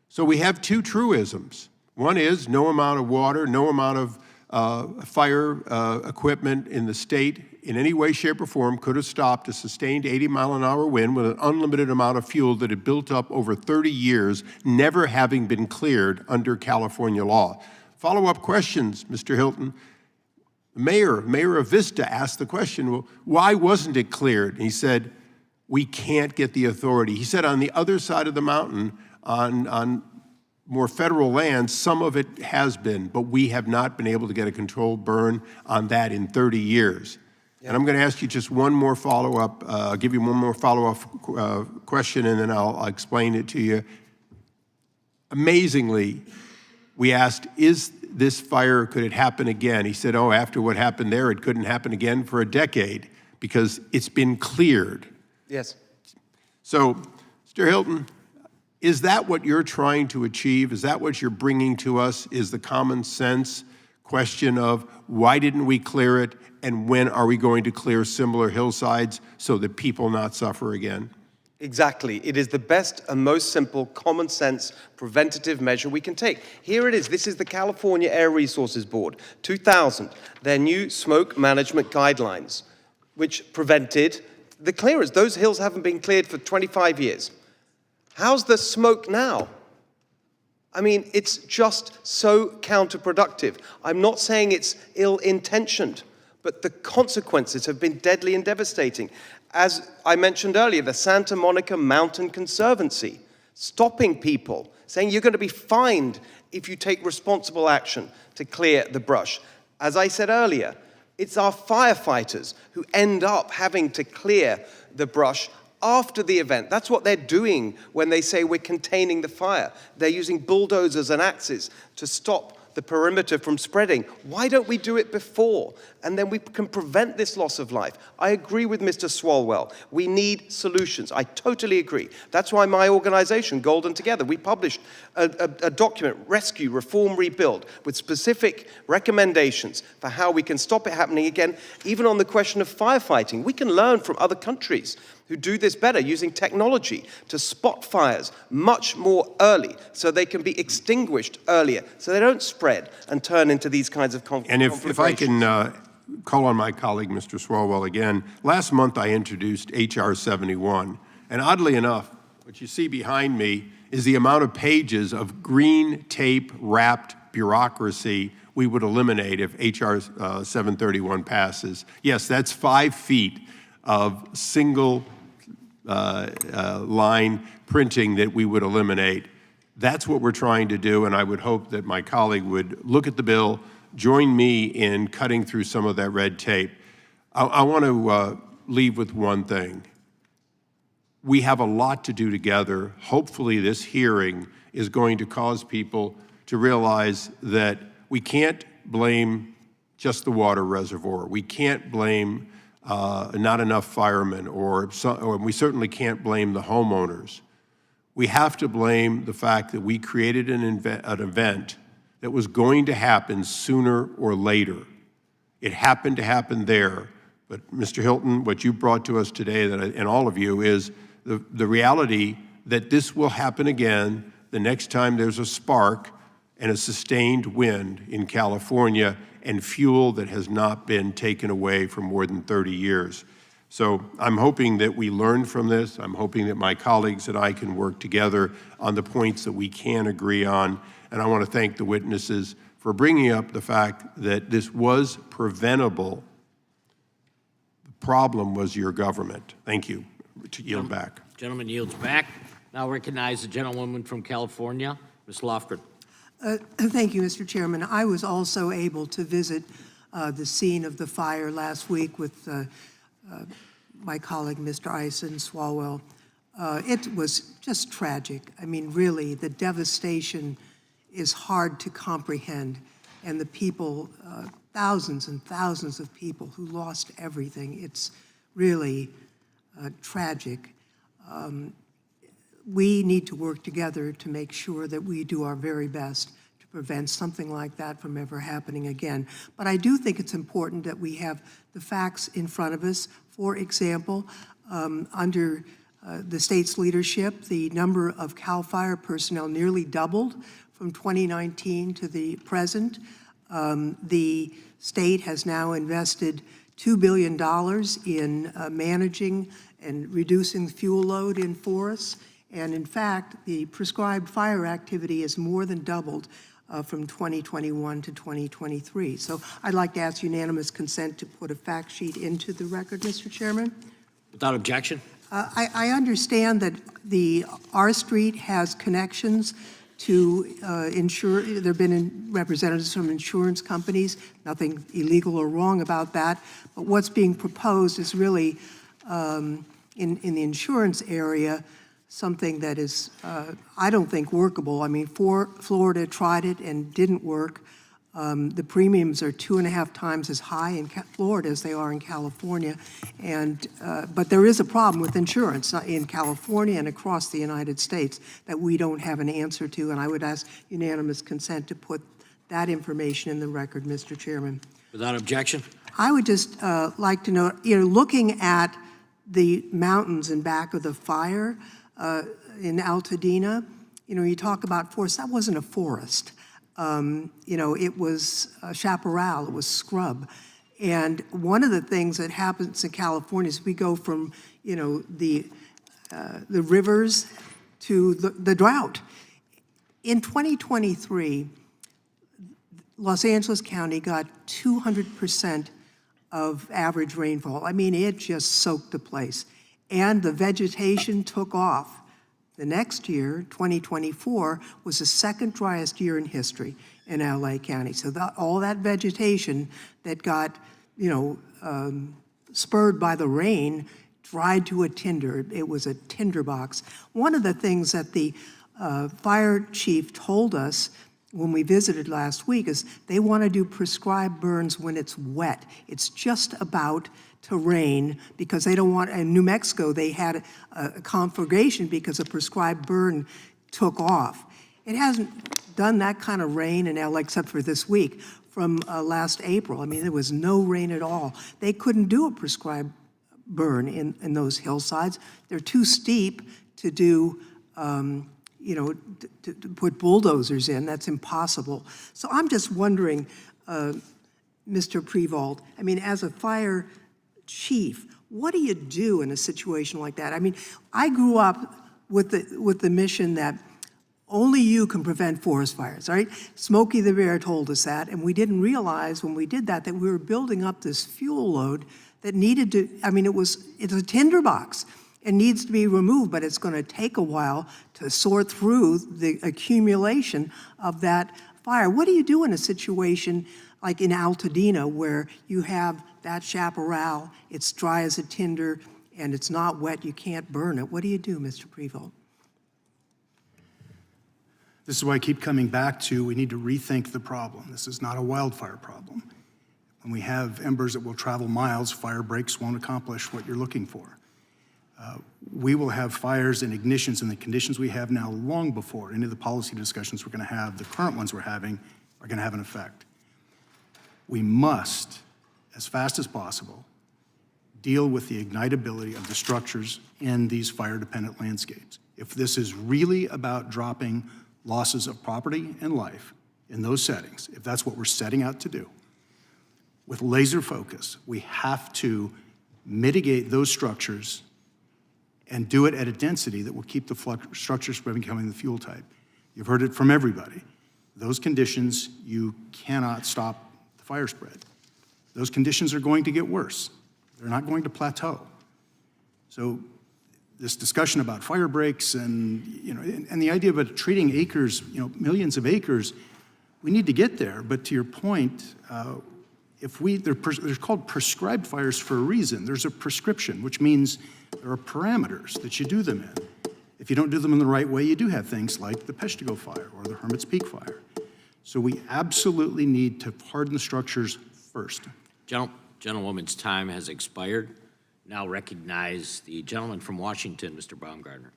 So we have two truisms. One is no amount of water, no amount of fire equipment in the state in any way, shape, or form could have stopped a sustained 80-mile-an-hour wind with an unlimited amount of fuel that had built up over 30 years, never having been cleared under California law. Follow-up questions, Mr. Hilton. Mayor of Vista asked the question, well, why wasn't it cleared? And he said, we can't get the authority. He said on the other side of the mountain, on more federal land, some of it has been, but we have not been able to get a controlled burn on that in 30 years. And I'm going to ask you just one more follow-up, I'll give you one more follow-up question, and then I'll explain it to you. Amazingly, we asked, is this fire, could it happen again? He said, oh, after what happened there, it couldn't happen again for a decade because it's been cleared. Yes. So, Mr. Hilton, is that what you're trying to achieve? Is that what you're bringing to us? Is the common sense question of why didn't we clear it and when are we going to clear similar hillsides so that people not suffer again? Exactly. It is the best and most simple, common sense, preventative measure we can take. Here it is. This is the California Air Resources Board, 2000, their new smoke management guidelines, which prevented the clearance. Those hills haven't been cleared for 25 years. How's the smoke now? I mean, it's just so counterproductive. I'm not saying it's ill-intentioned, but the consequences have been deadly and devastating. As I mentioned earlier, the Santa Monica Mountain Conservancy, stopping people, saying you're going to be fined if you take responsible action to clear the brush. As I said earlier, it's our firefighters who end up having to clear the brush after the event. That's what they're doing when they say we're containing the fire. They're using bulldozers and axes to stop the perimeter from spreading. Why don't we do it before? And then we can prevent this loss of life. I agree with Mr. Swalwell. We need solutions. I totally agree. That's why my organization, Golden Together, we published a document, Rescue, Reform, Rebuild, with specific recommendations for how we can stop it happening again, even on the question of firefighting. We can learn from other countries who do this better, using technology to spot fires much more early so they can be extinguished earlier, so they don't spread and turn into these kinds of And if I can call on my colleague, Mr. Swalwell, again, last month I introduced H.R. 71, and oddly enough, what you see behind me is the amount of pages of green tape-wrapped bureaucracy we would eliminate if H.R. 731 passes. Yes, that's 5 feet of single line printing that we would eliminate. That's what we're trying to do, and I would hope that my colleague would look at the bill, join me in cutting through some of that red tape. I want to leave with one thing. We have a lot to do together. Hopefully this hearing is going to cause people to realize that we can't blame just the water reservoir. We can't blame not enough firemen, or we certainly can't blame the homeowners. We have to blame the fact that we created an event that was going to happen sooner or later. It happened to happen there. But Mr. Hilton, what you brought to us today, and all of you, is the reality that this will happen again the next time there's a spark and a sustained wind in California and fuel that has not been taken away for more than 30 years. So I'm hoping that we learn from this. I'm hoping that my colleagues and I can work together on the points that we can agree on. And I want to thank the witnesses for bringing up the fact that this was preventable. The problem was your government. Thank you. To yield back. Gentleman yields back. Now recognize the gentlewoman from California, Ms. Lofgren. Thank you, Mr. Chairman. I was also able to visit the scene of the fire last week with my colleague, Mr. Ison Swalwell. It was just tragic. I mean, really, the devastation is hard to comprehend. And the people, thousands and thousands of people who lost everything, it's really tragic. We need to work together to make sure that we do our very best to prevent something like that from ever happening again. But I do think it's important that we have the facts in front of us. For example, under the state's leadership, the number of CAL FIRE personnel nearly doubled from 2019 to the present. The state has now invested $2 billion in managing and reducing the fuel load in forests. And in fact, the prescribed fire activity has more than doubled from 2021 to 2023. So I'd like to ask unanimous consent to put a fact sheet into the record, Mr. Chairman. Without objection. I understand that the R Street has connections to there have been representatives from insurance companies, nothing illegal or wrong about that. But what's being proposed is really, in the insurance area, something that is, I don't think, workable. I mean, Florida tried it and didn't work. The premiums are 2.5 times as high in Florida as they are in California. And, but there is a problem with insurance in California and across the United States that we don't have an answer to. And I would ask unanimous consent to put that information in the record, Mr. Chairman. Without objection. I would just like to know, looking at the mountains in back of the fire, in Altadena, you talk about forest. That wasn't a forest. It was a chaparral. It was scrub. And one of the things that happens in California is we go from, the rivers to the drought. In 2023, Los Angeles County got 200% of average rainfall. I mean, it just soaked the place. And the vegetation took off. The next year, 2024, was the second driest year in history in LA County. So all that vegetation that got, spurred by the rain dried to a tinder. It was a tinderbox. One of the things that the fire chief told us when we visited last week is they want to do prescribed burns when it's wet. It's just about to rain because they don't want, in New Mexico, they had a conflagration because a prescribed burn took off. It hasn't done that kind of rain in LA except for this week from last April. I mean, there was no rain at all. They couldn't do a prescribed burn in those hillsides. They're too steep to do, to put bulldozers in. That's impossible. So I'm just wondering, Mr. Prevost, I mean, as a fire chief, what do you do in a situation like that? I mean, I grew up with the mission that only you can prevent forest fires, right? Smokey the Bear told us that, and we didn't realize when we did that we were building up this fuel load that needed to, I mean, it's a tinderbox. It needs to be removed, but it's going to take a while to sort through the accumulation of that fire. What do you do in a situation like in Altadena where you have that chaparral, it's dry as a tinder, and it's not wet, you can't burn it? What do you do, Mr. Prevost? This is why I keep coming back to we need to rethink the problem. This is not a wildfire problem. When we have embers that will travel miles, fire breaks won't accomplish what you're looking for. We will have fires and ignitions in the conditions we have now long before any of the policy discussions we're going to have, the current ones we're having, are going to have an effect. We must as fast as possible, deal with the ignitability of the structures in these fire-dependent landscapes. If this is really about dropping losses of property and life in those settings, if that's what we're setting out to do, with laser focus, we have to mitigate those structures and do it at a density that will keep the structures from becoming the fuel type. You've heard it from everybody. Those conditions, you cannot stop the fire spread. Those conditions are going to get worse. They're not going to plateau. So this discussion about fire breaks and, and the idea of treating acres, millions of acres, we need to get there. But to your point, they're called prescribed fires for a reason. There's a prescription, which means there are parameters that you do them in. If you don't do them in the right way, you do have things like the Peshtigo fire or the Hermit's Peak fire. So we absolutely need to harden the structures first. Gentlewoman's time has expired. Now recognize the gentleman from Washington, Mr. Baumgartner.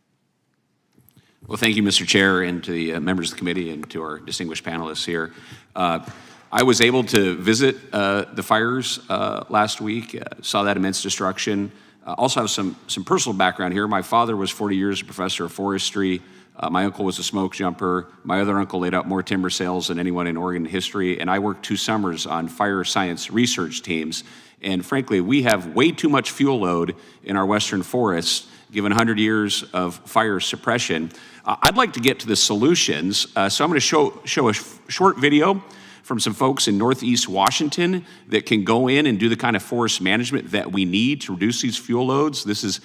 Well, thank you, Mr. Chair, and to the members of the committee and to our distinguished panelists here. I was able to visit the fires last week, saw that immense destruction. Also have some personal background here. My father was 40 years a professor of forestry. My uncle was a smoke jumper. My other uncle laid out more timber sales than anyone in Oregon history, and I worked 2 summers on fire science research teams. And frankly, we have way too much fuel load in our western forests, given 100 years of fire suppression. I'd like to get to the solutions, so I'm going to show a short video from some folks in Northeast Washington that can go in and do the kind of forest management that we need to reduce these fuel loads. This is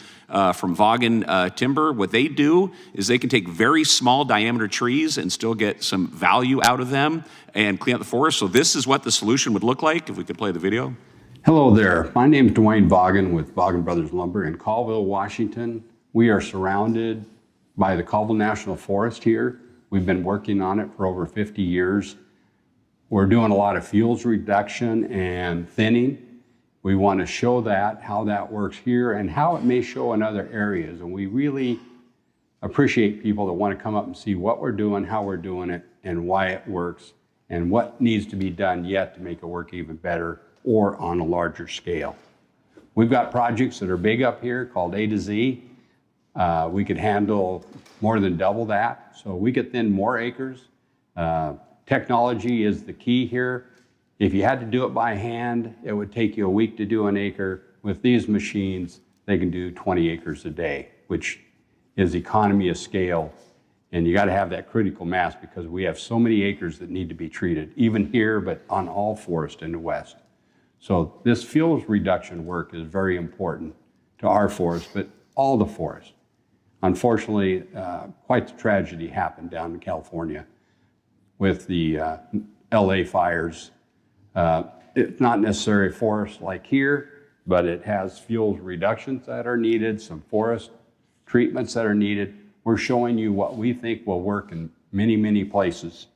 from Vaughan Timber. What they do is they can take very small diameter trees and still get some value out of them and clean up the forest. So this is what the solution would look like if we could play the video. Hello there. My name is Dwayne Vaughan with Vaughan Brothers Lumber in Colville, Washington. We are surrounded by the Colville National Forest here. We've been working on it for over 50 years. We're doing a lot of fuels reduction and thinning. We want to show that, how that works here, and how it may show in other areas. And we really appreciate people that want to come up and see what we're doing, how we're doing it, and why it works, and what needs to be done yet to make it work even better or on a larger scale. We've got projects that are big up here called A to Z. We could handle more than double that, so we could thin more acres. Technology is the key here. If you had to do it by hand, it would take you a week to do an acre. With these machines, they can do 20 acres a day, which is economy of scale. And you got to have that critical mass because we have so many acres that need to be treated, even here, but on all forest in the West. So this fuels reduction work is very important to our forest, but all the forest. Unfortunately, quite the tragedy happened down in California with the LA fires. It's not necessarily forest like here, but it has fuels reductions that are needed, some forest treatments that are needed. We're showing you what we think will work in many, many places.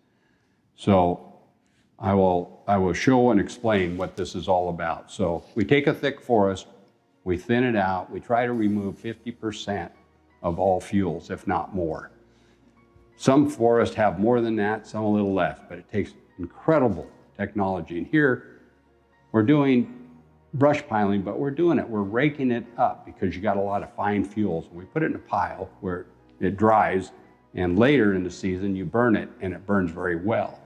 So I will show and explain what this is all about. So we take a thick forest, we thin it out, we try to remove 50% of all fuels, if not more. Some forests have more than that, some a little less, but it takes incredible technology. And here, we're doing brush piling, but we're raking it up because you got a lot of fine fuels. And we put it in a pile where it dries, and later in the season, you burn it, and it burns very well.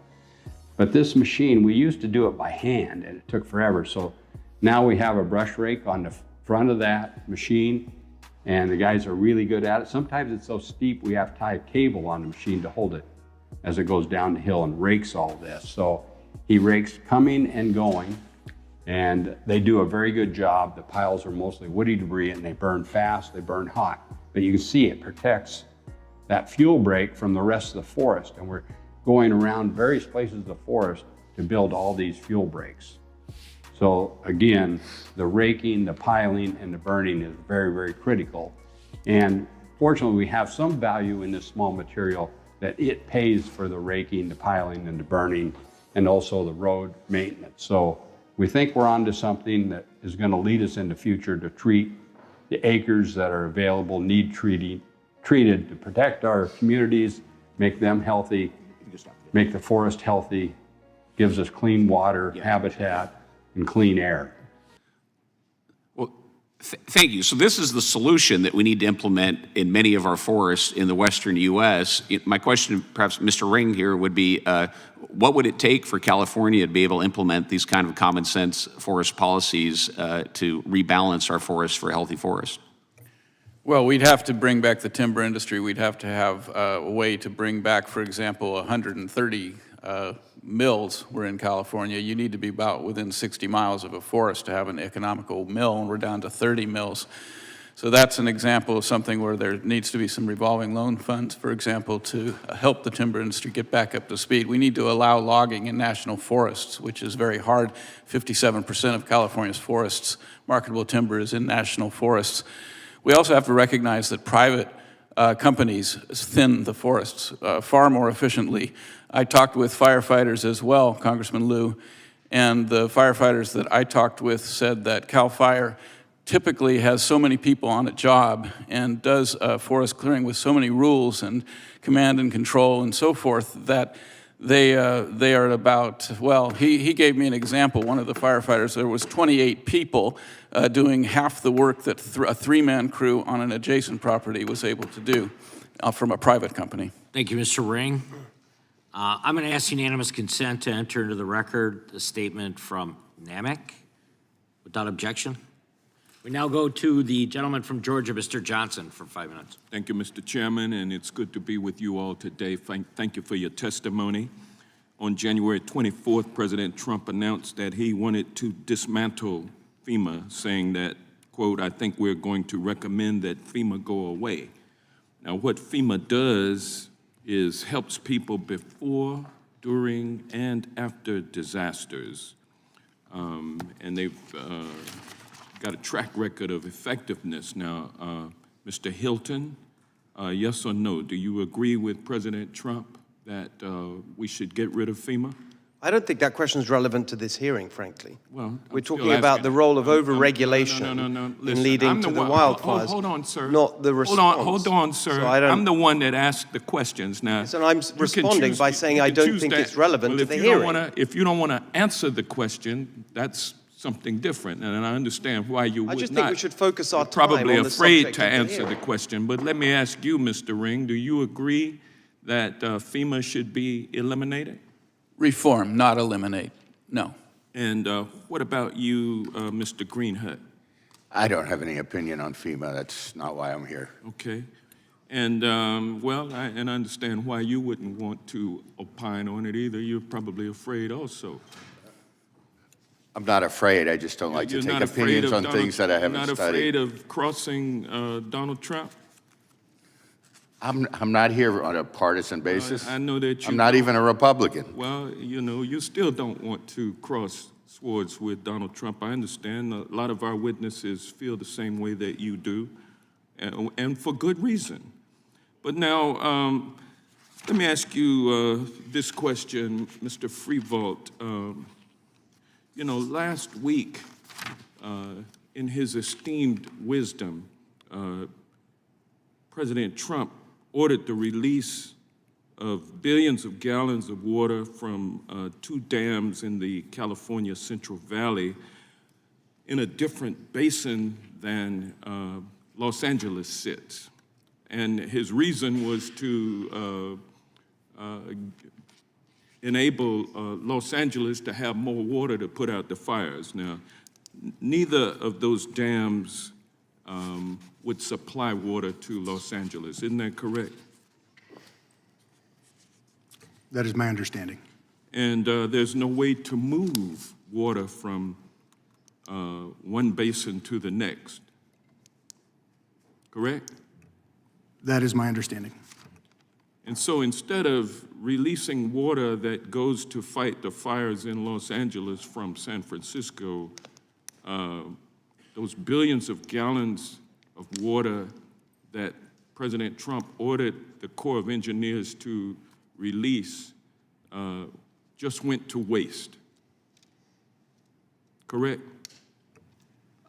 But this machine, we used to do it by hand, and it took forever. So now we have a brush rake on the front of that machine, and the guys are really good at it. Sometimes it's so steep, we have to tie a cable on the machine to hold it as it goes down the hill and rakes all this. So he rakes coming and going, and they do a very good job. The piles are mostly woody debris, and they burn fast, they burn hot. But you can see it protects that fuel break from the rest of the forest, and we're going around various places of the forest to build all these fuel breaks. So again, the raking, the piling, and the burning is very, very critical. And fortunately, we have some value in this small material that it pays for the raking, the piling, and the burning, and also the road maintenance. So we think we're onto something that is going to lead us in the future to treat the acres that are available, need treated to protect our communities, make them healthy, make the forest healthy, gives us clean water, habitat, and clean air. Thank you. So this is the solution that we need to implement in many of our forests in the western U.S. My question, perhaps Mr. Ring here, would be, what would it take for California to be able to implement these kind of common sense forest policies to rebalance our forests for a healthy forest? Well, we'd have to bring back the timber industry. We'd have to have a way to bring back, for example, 130 mills were in California. You need to be about within 60 miles of a forest to have an economical mill, and we're down to 30 mills. So that's an example of something where there needs to be some revolving loan funds, for example, to help the timber industry get back up to speed. We need to allow logging in national forests, which is very hard. 57% of California's forests, marketable timber, is in national forests. We also have to recognize that private companies thin the forests far more efficiently. I talked with firefighters as well, Congressman Liu, and the firefighters that I talked with said that CAL FIRE typically has so many people on a job and does forest clearing with so many rules and command and control and so forth that they are about, well, he gave me an example. One of the firefighters, there was 28 people doing half the work that a three-man crew on an adjacent property was able to do from a private company. Thank you, Mr. Ring. I'm going to ask unanimous consent to enter into the record a statement from NAMIC without objection. We now go to the gentleman from Georgia, Mr. Johnson, for 5 minutes. Thank you, Mr. Chairman, and it's good to be with you all today. Thank you for your testimony. On January 24th, President Trump announced that he wanted to dismantle FEMA, saying that, quote, "I think we're going to recommend that FEMA go away." Now, what FEMA does is helps people before, during, and after disasters. And they've got a track record of effectiveness. Now, Mr. Hilton, yes or no, do you agree with President Trump that we should get rid of FEMA? I don't think that question is relevant to this hearing, frankly. Well, we're talking about the role of overregulation in leading to the wildfires. Hold on, sir. Not the response. Hold on, sir. So I'm the one that asked the questions. Now, so I'm responding by saying I don't think it's relevant to the hearing. If you don't want to answer the question, that's something different, and I understand why you would not. I just think we should focus our time probably on the afraid subject to of the answer hearing. the question, but let me ask you, Mr. Ring, do you agree that FEMA should be eliminated? Reform, not eliminate, no. And what about you, Mr. Greenhut? I don't have any opinion on FEMA. That's not why I'm here. Okay. And, well, I understand why you wouldn't want to opine on it either. You're probably afraid also. I'm not afraid. I just don't like to take opinions on things that I haven't studied. You're not afraid of crossing Donald Trump? I'm not here on a partisan basis. I know that you I'm not even a Republican. Well, you know, you still don't want to cross swords with Donald Trump. I understand a lot of our witnesses feel the same way that you do, and for good reason. But now, let me ask you this question, Mr. Freevault. You know, last week, in his esteemed wisdom, President Trump ordered the release of billions of gallons of water from 2 dams in the California Central Valley in a different basin than Los Angeles sits. And his reason was to enable Los Angeles to have more water to put out the fires. Now, neither of those dams would supply water to Los Angeles. Isn't that correct? That is my understanding. And there's no way to move water from one basin to the next. Correct? That is my understanding. And so instead of releasing water that goes to fight the fires in Los Angeles from San Francisco, those billions of gallons of water that President Trump ordered the Corps of Engineers to release just went to waste. Correct?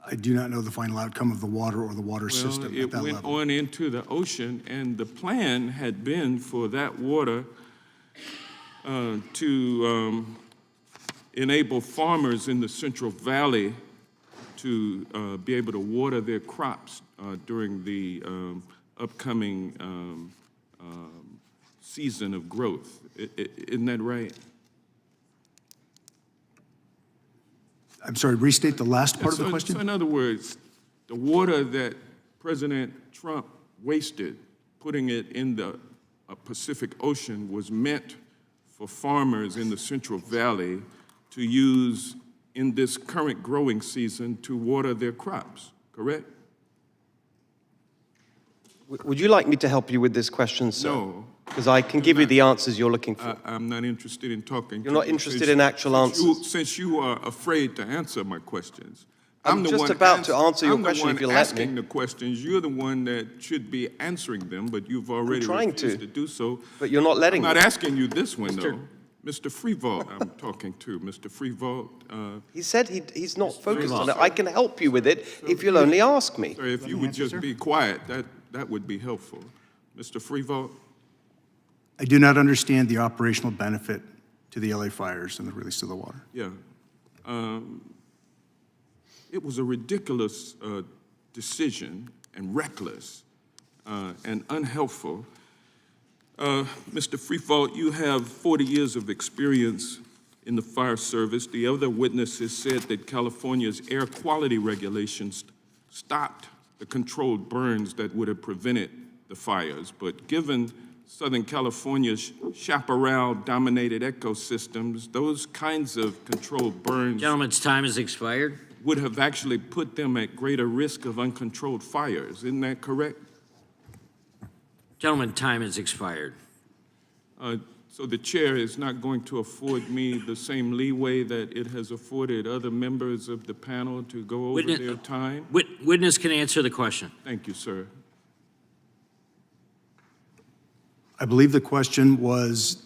I do not know the final outcome of the water or the water system at that level. It went on into the ocean, and the plan had been for that water to enable farmers in the Central Valley to be able to water their crops during the upcoming season of growth. Isn't that right? I'm sorry, restate the last part of the question? So in other words, the water that President Trump wasted, putting it in the Pacific Ocean, was meant for farmers in the Central Valley to use in this current growing season to water their crops, correct? Would you like me to help you with this question, sir? No. Because I can give you the answers you're looking for. I'm not interested in talking. You're not interested in actual answers? Since you are afraid to answer my questions. I'm just about to answer your question if you'll let me. I'm the one asking the questions. You're the one that should be answering them, but you've already refused to do so. But you're not letting me. I'm not asking you this one, though. Mr. Freevault, I'm talking to. Mr. Freevault. He said he's not focused on it. I can help you with it if you'll only ask me. Sir, if you would just be quiet, that would be helpful. Mr. Freevault? I do not understand the operational benefit to the LA fires and the release of the water. Yeah. It was a ridiculous decision and reckless and unhelpful. Mr. Freefault, you have 40 years of experience in the fire service. The other witnesses said that California's air quality regulations stopped the controlled burns that would have prevented the fires. But given Southern California's chaparral-dominated ecosystems, those kinds of controlled burns— Gentleman's time has expired. —would have actually put them at greater risk of uncontrolled fires. Isn't that correct? Gentleman, time has expired. So the chair is not going to afford me the same leeway that it has afforded other members of the panel to go over their time? Witness can answer the question. Thank you, sir. I believe the question was,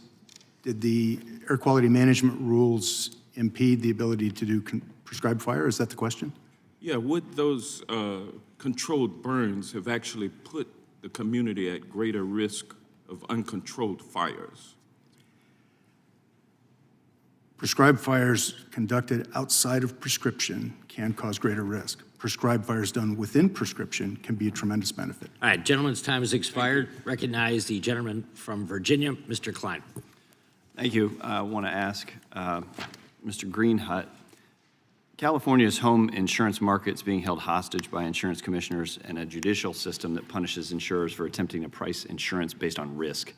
did the air quality management rules impede the ability to do prescribed fire? Is that the question? Yeah, would those controlled burns have actually put the community at greater risk of uncontrolled fires? Prescribed fires conducted outside of prescription can cause greater risk. Prescribed fires done within prescription can be a tremendous benefit. All right, gentleman's time has expired. Recognize the gentleman from Virginia, Mr. Klein. Thank you. I want to ask Mr. Greenhut, California's home insurance market is being held hostage by insurance commissioners and a judicial system that punishes insurers for attempting to price insurance based on risk.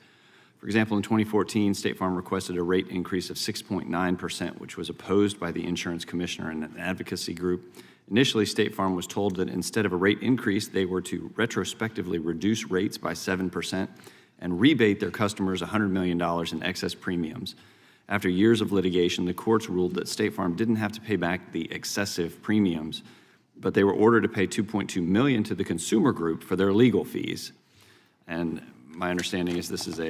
For example, in 2014, State Farm requested a rate increase of 6.9%, which was opposed by the insurance commissioner and an advocacy group. Initially, State Farm was told that instead of a rate increase, they were to retrospectively reduce rates by 7% and rebate their customers $100 million in excess premiums. After years of litigation, the courts ruled that State Farm didn't have to pay back the excessive premiums, but they were ordered to pay $2.2 million to the consumer group for their legal fees. And my understanding is this is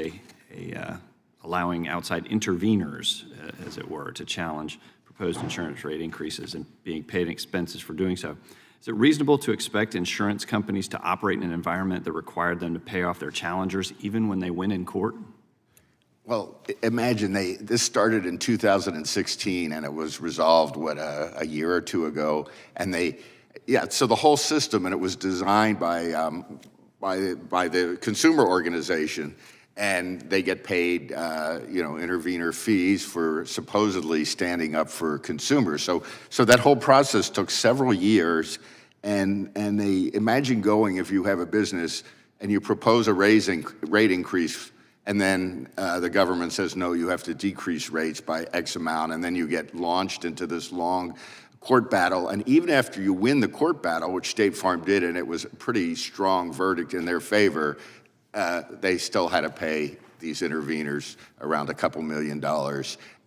allowing outside interveners, as it were, to challenge proposed insurance rate increases and being paid expenses for doing so. Is it reasonable to expect insurance companies to operate in an environment that required them to pay off their challengers even when they win in court? Well, imagine this started in 2016 and it was resolved, a year or two ago. And so the whole system, and it was designed by the consumer organization, and they get paid, intervener fees for supposedly standing up for consumers. So that whole process took several years, and they imagine going, if you have a business and you propose a rate increase, and then the government says, no, you have to decrease rates by X amount, and then you get launched into this long court battle. And even after you win the court battle, which State Farm did, and it was a pretty strong verdict in their favor, they still had to pay these interveners around a couple $1 million.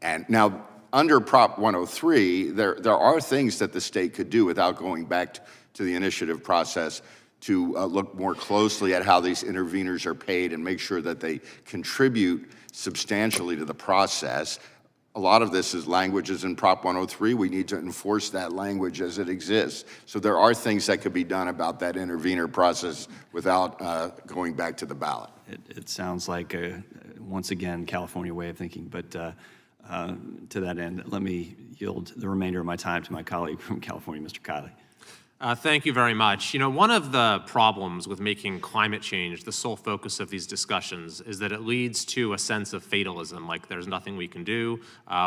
And now, under Prop 103, there are things that the state could do without going back to the initiative process to look more closely at how these interveners are paid and make sure that they contribute substantially to the process. A lot of this is languages in Prop 103. We need to enforce that language as it exists. So there are things that could be done about that intervener process without going back to the ballot. It sounds like, once again, California way of thinking, but to that end, let me yield the remainder of my time to my colleague from California, Mr. Kiley. Thank you very much. You know, one of the problems with making climate change the sole focus of these discussions is that it leads to a sense of fatalism, like there's nothing we can do,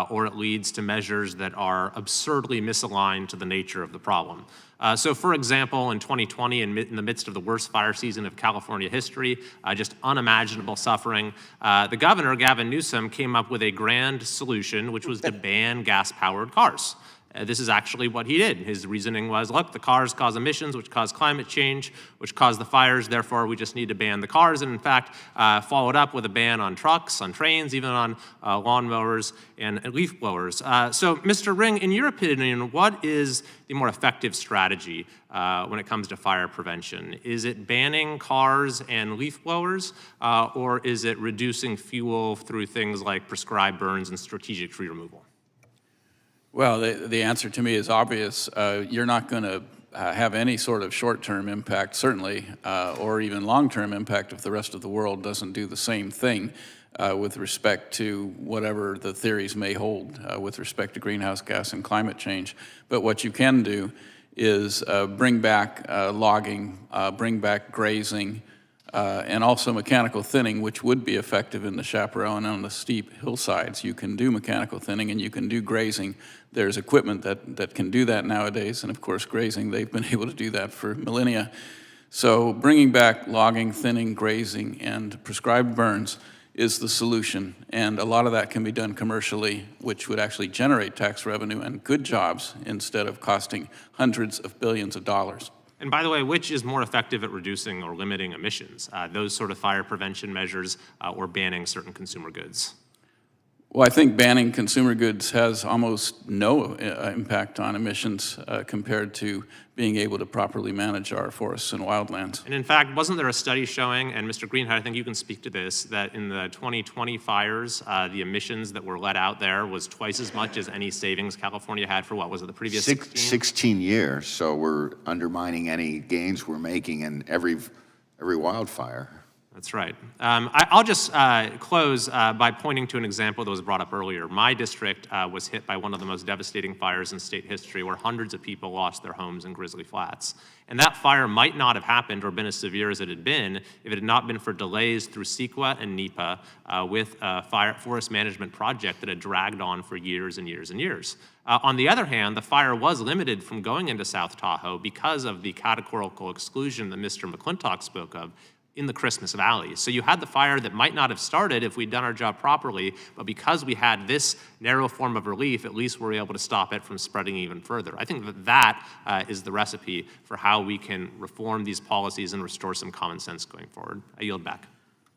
or it leads to measures that are absurdly misaligned to the nature of the problem. So, for example, in 2020, in the midst of the worst fire season of California history, just unimaginable suffering, the governor, Gavin Newsom, came up with a grand solution, which was to ban gas-powered cars. This is actually what he did. His reasoning was, look, the cars cause emissions, which cause climate change, which cause the fires, therefore we just need to ban the cars, and in fact, followed up with a ban on trucks, on trains, even on lawnmowers and leaf blowers. So, Mr. Ring, in your opinion, what is the more effective strategy when it comes to fire prevention? Is it banning cars and leaf blowers, or is it reducing fuel through things like prescribed burns and strategic tree removal? Well, the answer to me is obvious. You're not going to have any sort of short-term impact, certainly, or even long-term impact if the rest of the world doesn't do the same thing with respect to whatever the theories may hold with respect to greenhouse gas and climate change. But what you can do is bring back logging, bring back grazing, and also mechanical thinning, which would be effective in the chaparral and on the steep hillsides. You can do mechanical thinning and you can do grazing. There's equipment that can do that nowadays, and of course grazing, they've been able to do that for millennia. So bringing back logging, thinning, grazing, and prescribed burns is the solution, and a lot of that can be done commercially, which would actually generate tax revenue and good jobs instead of costing hundreds of billions of dollars. And by the way, which is more effective at reducing or limiting emissions? Those sort of fire prevention measures or banning certain consumer goods? Well, I think banning consumer goods has almost no impact on emissions compared to being able to properly manage our forests and wildlands. And in fact, wasn't there a study showing, and Mr. Greenhut, I think you can speak to this, that in the 2020 fires, the emissions that were let out there was twice as much as any savings California had for, what was it, the previous 16 years, so we're undermining any gains we're making in every wildfire. That's right. I'll just close by pointing to an example that was brought up earlier. My district was hit by one of the most devastating fires in state history, where hundreds of people lost their homes in Grizzly Flats. And that fire might not have happened or been as severe as it had been if it had not been for delays through CEQA and NEPA with a forest management project that had dragged on for years and years and years. On the other hand, the fire was limited from going into South Tahoe because of the categorical exclusion that Mr. McClintock spoke of in the Christmas Valley. So you had the fire that might not have started if we'd done our job properly, but because we had this narrow form of relief, at least we're able to stop it from spreading even further. I think that is the recipe for how we can reform these policies and restore some common sense going forward. I yield back.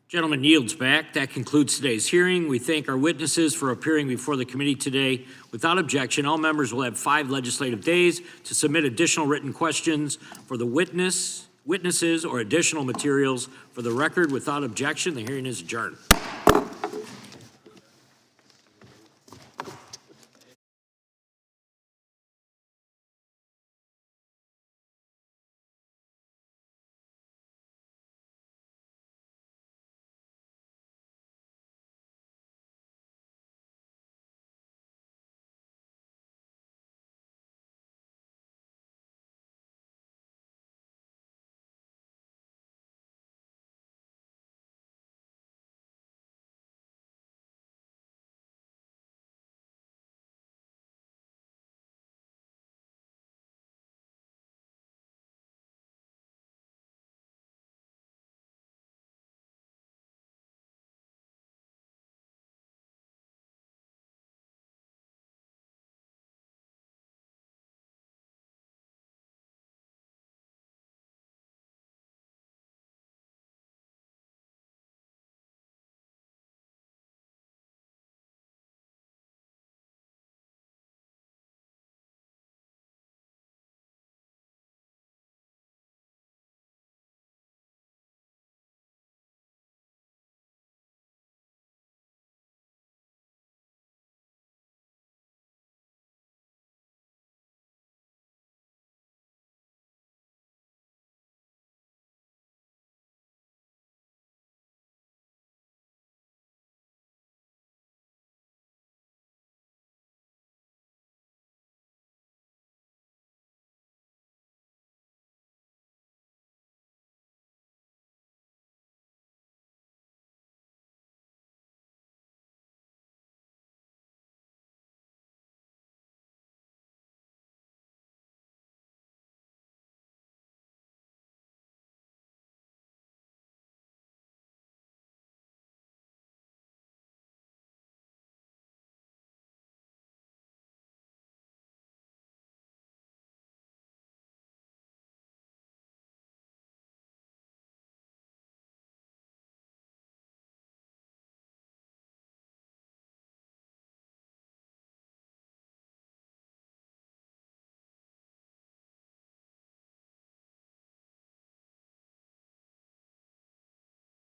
Gentleman yields back. That concludes today's hearing. We thank our witnesses for appearing before the committee today. Without objection, all members will have 5 legislative days to submit additional written questions for the witnesses or additional materials for the record. Without objection, the hearing is adjourned.